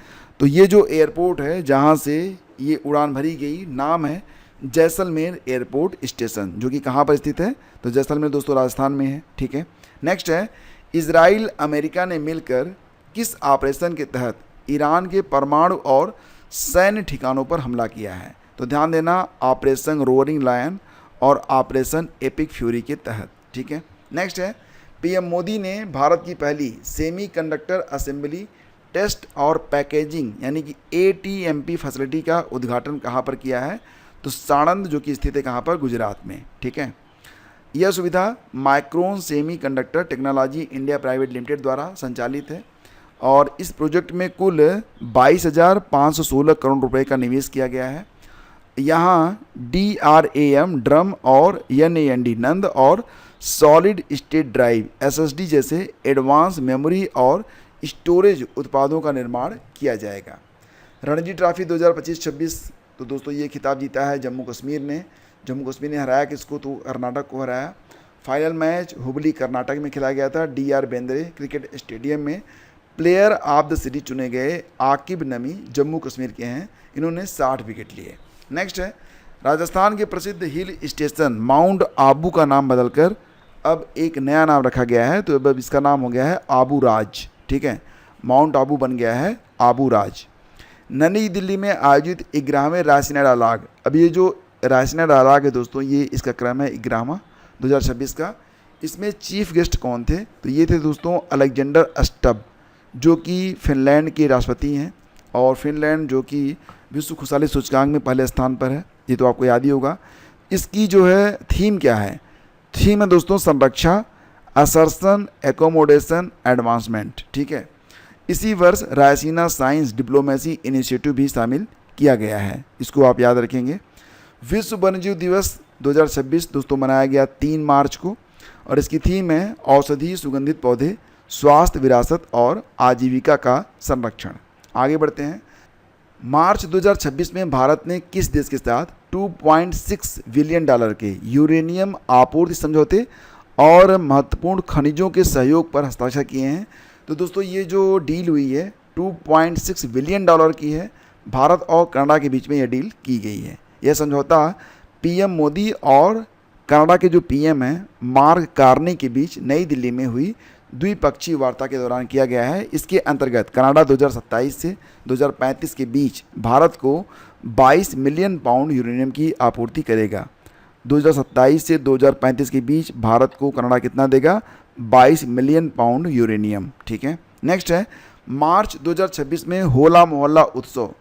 तो ये जो एयरपोर्ट है जहाँ से ये उड़ान भरी गई नाम है जैसलमेर एयरपोर्ट स्टेशन, जो कि कहाँ पर स्थित है? तो जैसलमेर दोस्तों राजस्थान में है, ठीक है। नेक्स्ट है इजराइल अमेरिका ने मिलकर किस ऑपरेशन के तहत ईरान के परमाणु और सैन्य ठिकानों पर हमला किया है? तो ध्यान देना ऑपरेशन रोअरिंग लायन और ऑपरेशन एपिक फ्यूरी के तहत, ठीक है। नेक्स्ट है PM मोदी ने भारत की पहली सेमीकंडक्टर असेंबली टेस्ट और पैकेजिंग यानी कि ATMP फैसिलिटी का उद्घाटन कहाँ पर किया है? तो साणंद, जो कि स्थित है कहाँ पर? गुजरात में, ठीक है। यह सुविधा micron semiconductor technology India private limited द्वारा संचालित है और इस प्रोजेक्ट में कुल 22,516 करोड़ रुपए का निवेश किया गया है। यहाँ DRAM ड्रम और NAND नंद और सॉलिड स्टेट ड्राइव SSD जैसे एडवांस मेमोरी और स्टोरेज उत्पादों का निर्माण किया जाएगा। रणजी ट्रॉफी 2025-26 तो दोस्तों ये खिताब जीता है जम्मू कश्मीर ने हराया किसको, तो कर्नाटक को हराया। फाइनल मैच हुबली कर्नाटक में खेला गया था DR बेंद्रे क्रिकेट स्टेडियम में। प्लेयर ऑफ द सीरीज चुने गए आकिब नमी जम्मू कश्मीर के हैं, इन्होंने 60 विकेट लिए। नेक्स्ट है राजस्थान के प्रसिद्ध हिल स्टेशन माउंट आबू का नाम बदलकर अब एक नया नाम रखा गया है, तो अब इसका नाम हो गया है आबू राज। ठीक है, माउंट आबू बन गया है आबू राज। नई दिल्ली में आयोजित 11वें रायसीना डायलॉग, अब ये जो रायसीना डायलॉग है दोस्तों ये इसका क्रम है 11वां 2026 का। इसमें चीफ गेस्ट कौन थे, तो ये थे दोस्तों अलेक्जेंडर स्टब जो कि फिनलैंड के राष्ट्रपति हैं और फिनलैंड जो कि विश्व खुशहाली सूचकांक में पहले स्थान पर है, ये तो आपको याद ही होगा। इसकी जो है थीम क्या है, थीम है दोस्तों संरक्षा, असर्सन, एकोमोडेशन, एडवांसमेंट। ठीक है, इसी वर्ष रायसीना साइंस डिप्लोमेसी इनिशिएटिव भी शामिल किया गया है, इसको आप याद रखेंगे। विश्व वन्यजीव दिवस 2026 दोस्तों मनाया गया 3 मार्च को और इसकी थीम है औषधीय सुगंधित पौधे, स्वास्थ्य, विरासत और आजीविका का संरक्षण। आगे बढ़ते हैं। मार्च 2026 में भारत ने किस देश के साथ $2.6 बिलियन के यूरेनियम आपूर्ति समझौते और महत्वपूर्ण खनिजों के सहयोग पर हस्ताक्षर किए हैं। तो दोस्तों ये जो डील हुई है 2.6 बिलियन डॉलर की है, भारत और कनाडा के बीच में यह डील की गई है। यह समझौता PM मोदी और कनाडा के जो PM हैं मार्क कार्नी के बीच नई दिल्ली में हुई द्विपक्षीय वार्ता के दौरान किया गया है। इसके अंतर्गत कनाडा 2027 से 2035 के बीच भारत को 22 मिलियन पाउंड यूरेनियम की आपूर्ति करेगा। 2027 से 2035 के बीच भारत को कनाडा कितना देगा, 22 मिलियन पाउंड यूरेनियम। ठीक है, नेक्स्ट है मार्च 2026 में होला मोहल्ला उत्सव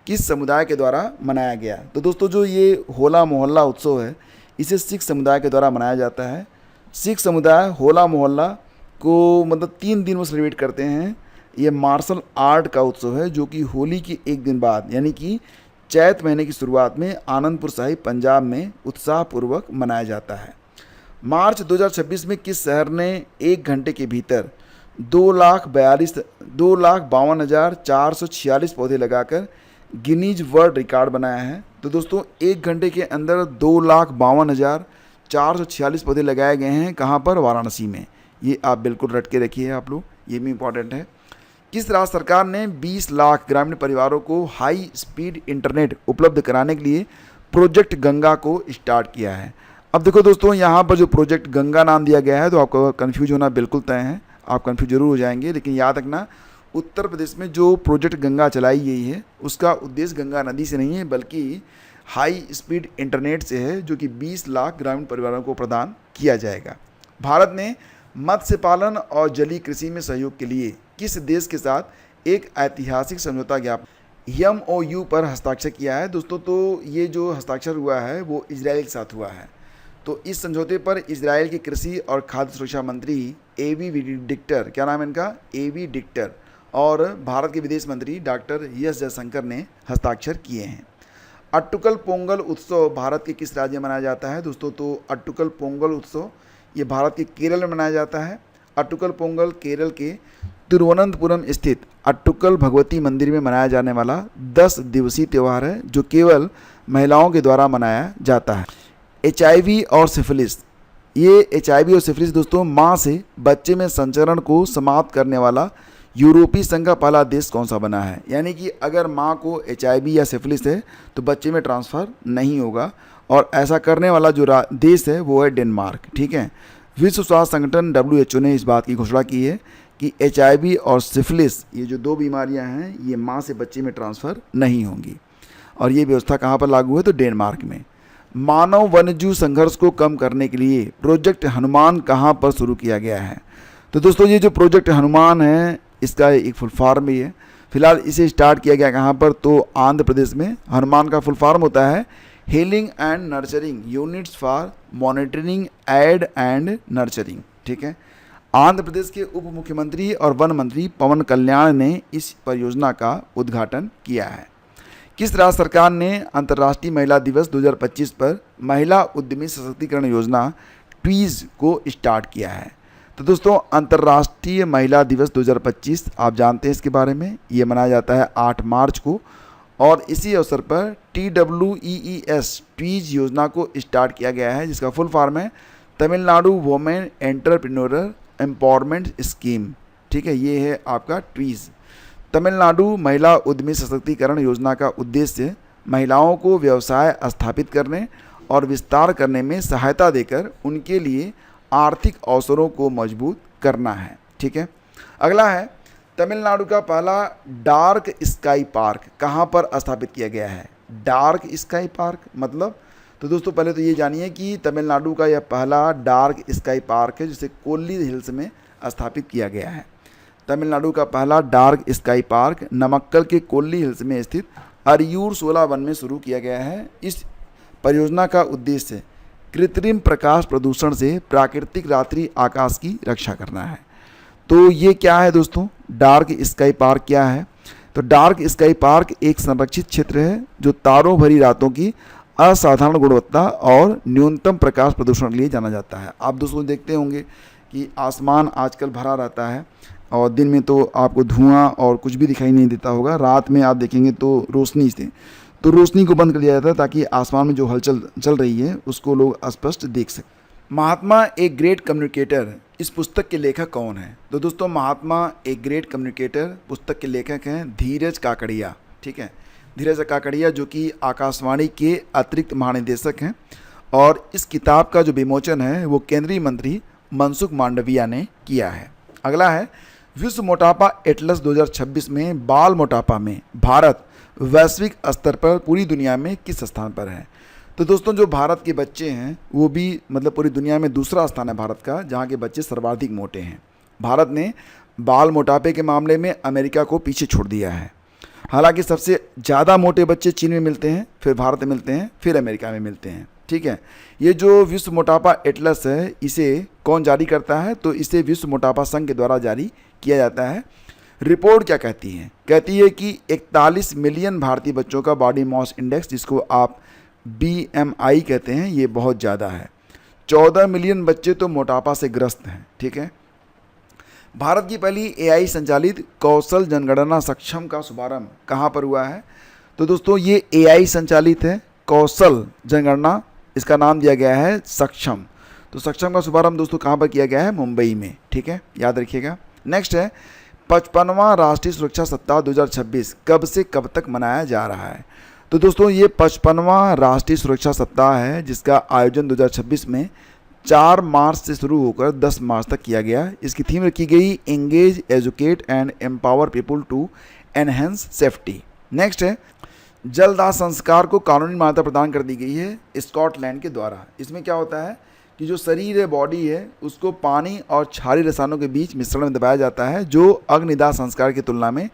किस समुदाय के द्वारा मनाया गया। तो दोस्तों जो ये होला मोहल्ला उत्सव है इसे सिख समुदाय के द्वारा मनाया जाता है। सिख समुदाय होला मोहल्ला को मतलब 3 दिन में सेलिब्रेट करते हैं। ये मार्शल आर्ट का उत्सव है जो कि होली की एक दिन बाद यानी कि चैत महीने की शुरुआत में आनंदपुर साहिब पंजाब में उत्साहपूर्वक मनाया जाता है। मार्च 2026 में किस शहर ने 1 घंटे के भीतर 2,52,446 पौधे लगाकर गिनीज वर्ल्ड रिकॉर्ड बनाया है। तो दोस्तों 1 घंटे के अंदर 2,52,446 पौधे लगाए गए हैं, कहाँ पर, वाराणसी में। ये आप बिल्कुल रट के रखिए आप लोग, ये भी इम्पॉर्टेंट है। किस राज्य सरकार ने 20 लाख ग्रामीण परिवारों को हाई स्पीड इंटरनेट उपलब्ध कराने के लिए प्रोजेक्ट गंगा को स्टार्ट किया है। अब देखो दोस्तों यहाँ पर जो प्रोजेक्ट गंगा नाम दिया गया है तो आपको कन्फ्यूज होना बिल्कुल तय है, आप कन्फ्यूज जरूर हो जाएंगे, लेकिन याद रखना उत्तर प्रदेश में जो प्रोजेक्ट गंगा चलाई गई है उसका उद्देश्य गंगा नदी से नहीं है बल्कि हाई स्पीड इंटरनेट से है, जो कि 20 लाख ग्रामीण परिवारों को प्रदान किया जाएगा। भारत ने मत्स्य पालन और जलीय कृषि में सहयोग के लिए किस देश के साथ एक ऐतिहासिक समझौता ज्ञापन MOU पर हस्ताक्षर किया है। दोस्तों तो ये जो हस्ताक्षर हुआ है वो इजराइल के साथ हुआ है। तो इस समझौते पर इजराइल के कृषि और खाद्य सुरक्षा मंत्री AB डिक्टर, क्या नाम है इनका, AB डिक्टर, और भारत के विदेश मंत्री डॉक्टर एस जयशंकर ने हस्ताक्षर किए हैं। अट्टुकल पोंगल उत्सव भारत के किस राज्य में मनाया जाता है। दोस्तों तो अट्टुकल पोंगल उत्सव ये भारत के केरल में मनाया जाता है। अट्टुकल पोंगल केरल के तिरुवनंतपुरम स्थित अट्टुकल भगवती मंदिर में मनाया जाने वाला 10 दिवसीय त्यौहार है जो केवल महिलाओं के द्वारा मनाया जाता है। HIV और सिफिलिस, ये HIV और सिफिलिस दोस्तों माँ से बच्चे में संचरण को समाप्त करने वाला यूरोपीय संघ का पहला देश कौन सा बना है। यानी कि अगर माँ को HIV या सिफिलिस है तो बच्चे में ट्रांसफ़र नहीं होगा, और ऐसा करने वाला जो देश है वो है डेनमार्क। ठीक है, विश्व स्वास्थ्य संगठन WHO ने इस बात की घोषणा की है कि HIV और सिफिलिस ये जो 2 बीमारियां हैं ये माँ से बच्चे में ट्रांसफ़र नहीं होंगी, और ये व्यवस्था कहाँ पर लागू है, तो डेनमार्क में। मानव वन्यजीव संघर्ष को कम करने के लिए प्रोजेक्ट हनुमान कहाँ पर शुरू किया गया है। तो दोस्तों ये जो प्रोजेक्ट हनुमान है इसका एक फुल फॉर्म भी है। फिलहाल इसे स्टार्ट किया गया कहाँ पर, तो आंध्र प्रदेश में। हनुमान का फुल फॉर्म होता है healing and nurturing units for monitoring aid and nurturing. ठीक है, आंध्र प्रदेश के उप मुख्यमंत्री और वन मंत्री पवन कल्याण ने इस परियोजना का उद्घाटन किया है। किस राज्य सरकार ने अंतर्राष्ट्रीय महिला दिवस 2025 पर महिला उद्यमी सशक्तिकरण योजना ट्वीज को स्टार्ट किया है? तो दोस्तों, अंतर्राष्ट्रीय महिला दिवस 2025 आप जानते हैं इसके बारे में, ये मनाया जाता है 8 मार्च को, और इसी अवसर पर TWEES ट्वीज योजना को स्टार्ट किया गया है, जिसका फुल फॉर्म है Tamil Nadu women entrepreneur empowerment scheme. ठीक है, ये है आपका ट्वीज। तमिलनाडु महिला उद्यमी सशक्तिकरण योजना का उद्देश्य महिलाओं को व्यवसाय स्थापित करने और विस्तार करने में सहायता देकर उनके लिए आर्थिक अवसरों को मजबूत करना है। ठीक है, अगला है तमिलनाडु का पहला डार्क स्काई पार्क कहाँ पर स्थापित किया गया है? डार्क स्काई पार्क मतलब, तो दोस्तों पहले तो ये जानिए कि तमिलनाडु का यह पहला डार्क स्काई पार्क है जिसे कोल्ली हिल्स में स्थापित किया गया है। तमिलनाडु का पहला डार्क स्काई पार्क नमक्कल के कोल्ली हिल्स में स्थित अरियूर 16 वन में शुरू किया गया है। इस परियोजना का उद्देश्य कृत्रिम प्रकाश प्रदूषण से प्राकृतिक रात्रि आकाश की रक्षा करना है। तो ये क्या है दोस्तों, डार्क स्काई पार्क क्या है? तो डार्क स्काई पार्क एक संरक्षित क्षेत्र है जो तारों भरी रातों की असाधारण गुणवत्ता और न्यूनतम प्रकाश प्रदूषण के लिए जाना जाता है। आप दोस्तों देखते होंगे कि आसमान आजकल भरा रहता है और दिन में तो आपको धुआं और कुछ भी दिखाई नहीं देता होगा, रात में आप देखेंगे तो रोशनी से, तो रोशनी को बंद कर दिया जाता है ताकि आसमान में जो हलचल चल रही है उसको लोग स्पष्ट देख सकें। महात्मा ए ग्रेट कम्युनिकेटर, इस पुस्तक के लेखक कौन है? तो दोस्तों, महात्मा ए ग्रेट कम्युनिकेटर पुस्तक के लेखक हैं धीरज काकड़िया। ठीक है, धीरज काकड़िया जो कि आकाशवाणी के अतिरिक्त महानिदेशक हैं, और इस किताब का जो विमोचन है वो केंद्रीय मंत्री मनसुख मांडविया ने किया है। अगला है विश्व मोटापा एटलस 2026 में बाल मोटापा में भारत वैश्विक स्तर पर पूरी दुनिया में किस स्थान पर है? तो दोस्तों, जो भारत के बच्चे हैं वो भी मतलब पूरी दुनिया में दूसरा स्थान है भारत का, जहाँ के बच्चे सर्वाधिक मोटे हैं। भारत ने बाल मोटापे के मामले में अमेरिका को पीछे छोड़ दिया है। हालांकि सबसे ज़्यादा मोटे बच्चे चीन में मिलते हैं, फिर भारत में मिलते हैं, फिर अमेरिका में मिलते हैं। ठीक है, ये जो विश्व मोटापा एटलस है इसे कौन जारी करता है? तो इसे विश्व मोटापा संघ के द्वारा जारी किया जाता है। रिपोर्ट क्या कहती है? कहती है कि 41 मिलियन भारतीय बच्चों का बॉडी मास इंडेक्स, जिसको आप BMI कहते हैं, ये बहुत ज़्यादा है। 14 मिलियन बच्चे तो मोटापा से ग्रस्त हैं। ठीक है, भारत की पहली AI संचालित कौशल जनगणना सक्षम का शुभारंभ कहाँ पर हुआ है? तो दोस्तों, ये AI संचालित है कौशल जनगणना, इसका नाम दिया गया है सक्षम। तो सक्षम का शुभारंभ दोस्तों कहाँ पर किया गया है? मुंबई में। ठीक है, याद रखिएगा। नेक्स्ट है 55वां राष्ट्रीय सुरक्षा सप्ताह 2026 कब से कब तक मनाया जा रहा है? तो दोस्तों, ये 55वां राष्ट्रीय सुरक्षा सप्ताह है जिसका आयोजन 2026 में 4 मार्च से शुरू होकर 10 मार्च तक किया गया। इसकी थीम रखी गई engage, educate and empower people to enhance safety. Next है जलदाह संस्कार को कानूनी मान्यता प्रदान कर दी गई है स्कॉटलैंड के द्वारा। इसमें क्या होता है कि जो शरीर है, बॉडी है, उसको पानी और क्षारीय रसायनों के बीच मिश्रण में दबाया जाता है जो अग्निदाह संस्कार की तुलना में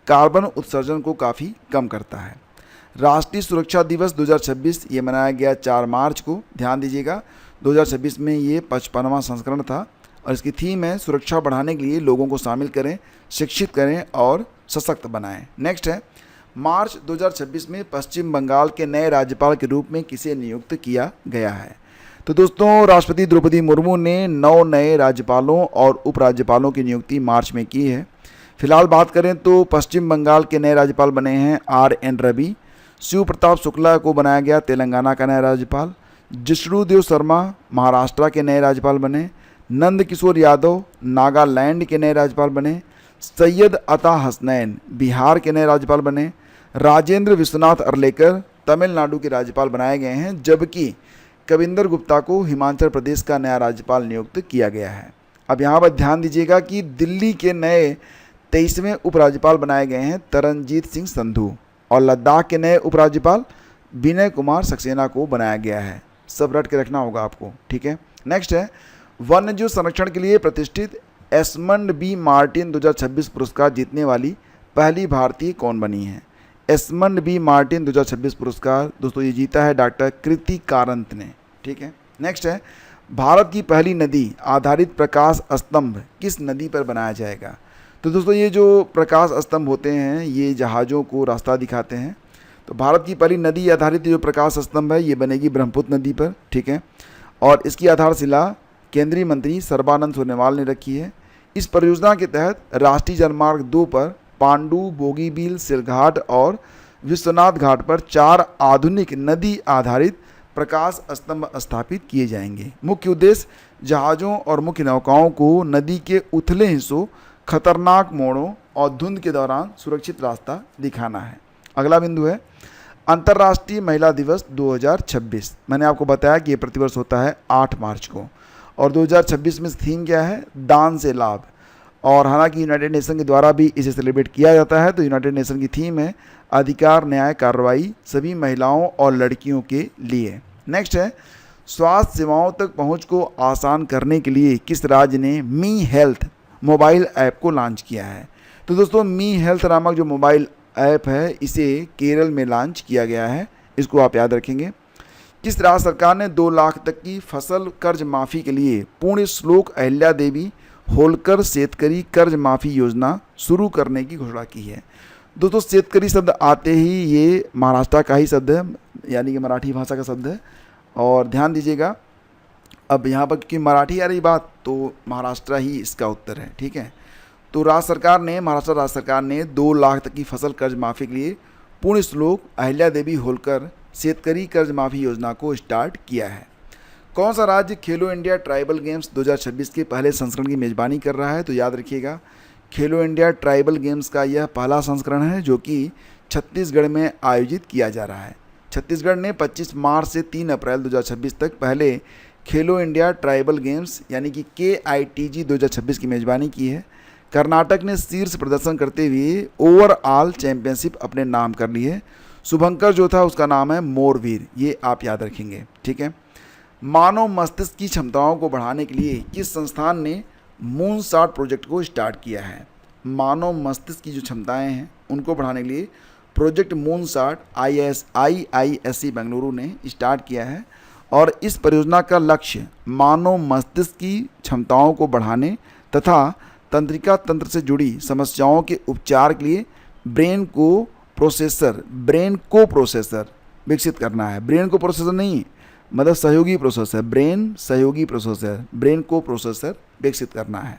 कार्बन उत्सर्जन को काफ़ी कम करता है। राष्ट्रीय सुरक्षा दिवस 2026 ये मनाया गया 4 मार्च को। ध्यान दीजिएगा, 2026 में ये 55वां संस्करण था और इसकी थीम है सुरक्षा बढ़ाने के लिए लोगों को शामिल करें, शिक्षित करें और सशक्त बनाएं। नेक्स्ट है मार्च 2026 में पश्चिम बंगाल के नए राज्यपाल के रूप में किसे नियुक्त किया गया है? तो दोस्तों, राष्ट्रपति द्रौपदी मुर्मू ने 9 नए राज्यपालों और उपराज्यपालों की नियुक्ति मार्च में की है। फिलहाल बात करें तो पश्चिम बंगाल के नए राज्यपाल बने हैं RN रवि, शिव प्रताप शुक्ला को बनाया गया तेलंगाना का नया राज्यपाल, जिष्णुदेव शर्मा महाराष्ट्र के नए राज्यपाल बने, नंद किशोर यादव नागालैंड के नए राज्यपाल बने, सैयद अता हसनैन बिहार के नए राज्यपाल बने, राजेंद्र विश्वनाथ अर्लेकर तमिलनाडु के राज्यपाल बनाए गए हैं, जबकि कविंदर गुप्ता को हिमाचल प्रदेश का नया राज्यपाल नियुक्त किया गया है। अब यहाँ पर ध्यान दीजिएगा कि दिल्ली के नए 23वें उपराज्यपाल बनाए गए हैं तरनजीत सिंह संधू, और लद्दाख के नए उपराज्यपाल विनय कुमार सक्सेना को बनाया गया है। सब रट के रखना होगा आपको। ठीक है, नेक्स्ट है वन्यजीव संरक्षण के लिए प्रतिष्ठित एस्मंड B मार्टिन 2026 पुरस्कार जीतने वाली पहली भारतीय कौन बनी है? एस्मंड बी मार्टिन 2026 पुरस्कार दोस्तों ये जीता है डॉक्टर कृति कारंत ने। ठीक है, नेक्स्ट है भारत की पहली नदी आधारित प्रकाश स्तंभ किस नदी पर बनाया जाएगा। तो दोस्तों ये जो प्रकाश स्तंभ होते हैं ये जहाज़ों को रास्ता दिखाते हैं। तो भारत की पहली नदी आधारित जो प्रकाश स्तंभ है ये बनेगी ब्रह्मपुत्र नदी पर। ठीक है, और इसकी आधारशिला केंद्रीय मंत्री सर्बानंद सोनोवाल ने रखी है। इस परियोजना के तहत राष्ट्रीय जलमार्ग 2 पर पांडु, बोगीबील, सिलघाट और विश्वनाथ घाट पर 4 आधुनिक नदी आधारित प्रकाश स्तंभ स्थापित किए जाएंगे। मुख्य उद्देश्य जहाज़ों और मुख्य नौकाओं को नदी के उथले हिस्सों, खतरनाक मोड़ों और धुंध के दौरान सुरक्षित रास्ता दिखाना है। अगला बिंदु है अंतर्राष्ट्रीय महिला दिवस 2026। मैंने आपको बताया कि ये प्रतिवर्ष होता है 8 मार्च को, और 2026 में थीम क्या है, दान से लाभ। और हालांकि यूनाइटेड नेशन के द्वारा भी इसे सेलिब्रेट किया जाता है। तो यूनाइटेड नेशन की थीम है अधिकार, न्याय, कार्रवाई सभी महिलाओं और लड़कियों के लिए। नेक्स्ट है स्वास्थ्य सेवाओं तक पहुंच को आसान करने के लिए किस राज्य ने मी हेल्थ मोबाइल ऐप को लॉन्च किया है। तो दोस्तों मी हेल्थ नामक जो मोबाइल ऐप है इसे केरल में लॉन्च किया गया है, इसको आप याद रखेंगे। किस राज्य सरकार ने 2 लाख तक की फसल कर्ज माफ़ी के लिए पुण्य श्लोक अहिल्या देवी होलकर शेतकरी कर्ज माफ़ी योजना शुरू करने की घोषणा की है। दोस्तों शेतकरी शब्द आते ही ये महाराष्ट्र का ही शब्द है, यानी कि मराठी भाषा का शब्द है। और ध्यान दीजिएगा, अब यहाँ पर क्योंकि मराठी आ रही बात तो महाराष्ट्र ही इसका उत्तर है। ठीक है, तो महाराष्ट्र राज्य सरकार ने 2 लाख तक की फसल कर्ज माफ़ी के लिए पुण्य श्लोक अहिल्या देवी होलकर शेतकरी कर्ज माफ़ी योजना को स्टार्ट किया है। कौन सा राज्य खेलो इंडिया ट्राइबल गेम्स 2026 के पहले संस्करण की मेज़बानी कर रहा है। तो याद रखिएगा खेलो इंडिया ट्राइबल गेम्स का यह पहला संस्करण है जो कि छत्तीसगढ़ में आयोजित किया जा रहा है। छत्तीसगढ़ ने 25 मार्च से 3 अप्रैल 2026 तक पहले खेलो इंडिया ट्राइबल गेम्स यानी कि KITG 2026 की मेज़बानी की है। कर्नाटक ने शीर्ष प्रदर्शन करते हुए ओवरऑल चैंपियनशिप अपने नाम कर ली है। शुभंकर जो था उसका नाम है मोरवीर, ये आप याद रखेंगे। ठीक है, मानव मस्तिष्क की क्षमताओं को बढ़ाने के लिए किस संस्थान ने मूनसाट प्रोजेक्ट को स्टार्ट किया है। मानव मस्तिष्क की जो क्षमताएं हैं उनको बढ़ाने के लिए प्रोजेक्ट मूनसाट IISc बेंगलुरु ने स्टार्ट किया है। और इस परियोजना का लक्ष्य मानव मस्तिष्क की क्षमताओं को बढ़ाने तथा तंत्रिका तंत्र से जुड़ी समस्याओं के उपचार के लिए ब्रेन को प्रोसेसर विकसित करना है। ब्रेन को प्रोसेसर नहीं, मतलब सहयोगी प्रोसेसर, ब्रेन को प्रोसेसर विकसित करना है।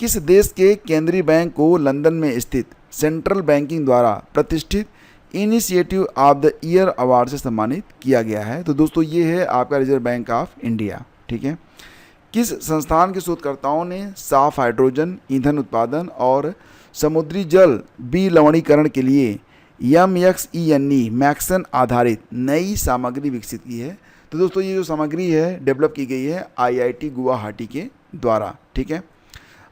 किस देश के केंद्रीय बैंक को लंदन में स्थित सेंट्रल बैंकिंग द्वारा प्रतिष्ठित initiative of the year award से सम्मानित किया गया है। तो दोस्तों ये है आपका रिजर्व बैंक ऑफ इंडिया। ठीक है, किस संस्थान के शोधकर्ताओं ने साफ हाइड्रोजन ईंधन उत्पादन और समुद्री जल विलवणीकरण के लिए MXENE मैक्सन आधारित नई सामग्री विकसित की है। तो दोस्तों ये जो सामग्री है डेवलप की गई है IIT गुवाहाटी के द्वारा। ठीक है,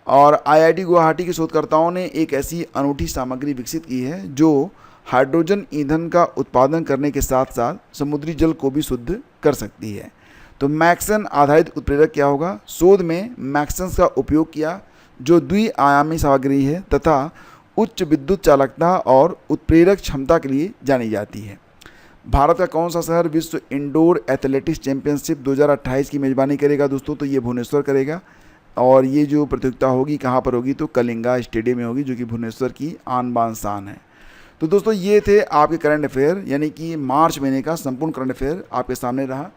और IIT गुवाहाटी के शोधकर्ताओं ने एक ऐसी अनूठी सामग्री विकसित की है जो हाइड्रोजन ईंधन का उत्पादन करने के साथ साथ समुद्री जल को भी शुद्ध कर सकती है। तो मैक्सन आधारित उत्प्रेरक क्या होगा। शोध में मैक्सन्स का उपयोग किया जो द्विआयामी सामग्री है तथा उच्च विद्युत चालकता और उत्प्रेरक क्षमता के लिए जानी जाती है। भारत का कौन सा शहर विश्व इंडोर एथलेटिक्स चैंपियनशिप 2028 की मेज़बानी करेगा दोस्तों। तो ये भुवनेश्वर करेगा। और ये जो प्रतियोगिता होगी कहाँ पर होगी, तो कलिंगा स्टेडियम में होगी जो कि भुवनेश्वर की आन बान शान है। तो दोस्तों ये थे आपके करंट अफेयर, यानी कि मार्च महीने का संपूर्ण करंट अफेयर आपके सामने रहा।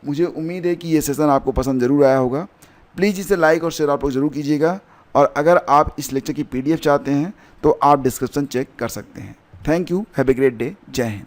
मुझे उम्मीद है कि ये सेशन आपको पसंद ज़रूर आया होगा। प्लीज़ इसे लाइक और शेयर आप लोग ज़रूर कीजिएगा। और अगर आप इस लेक्चर की PDF चाहते हैं तो आप डिस्क्रिप्शन चेक कर सकते हैं। Thank you, have a great day, जय हिंद।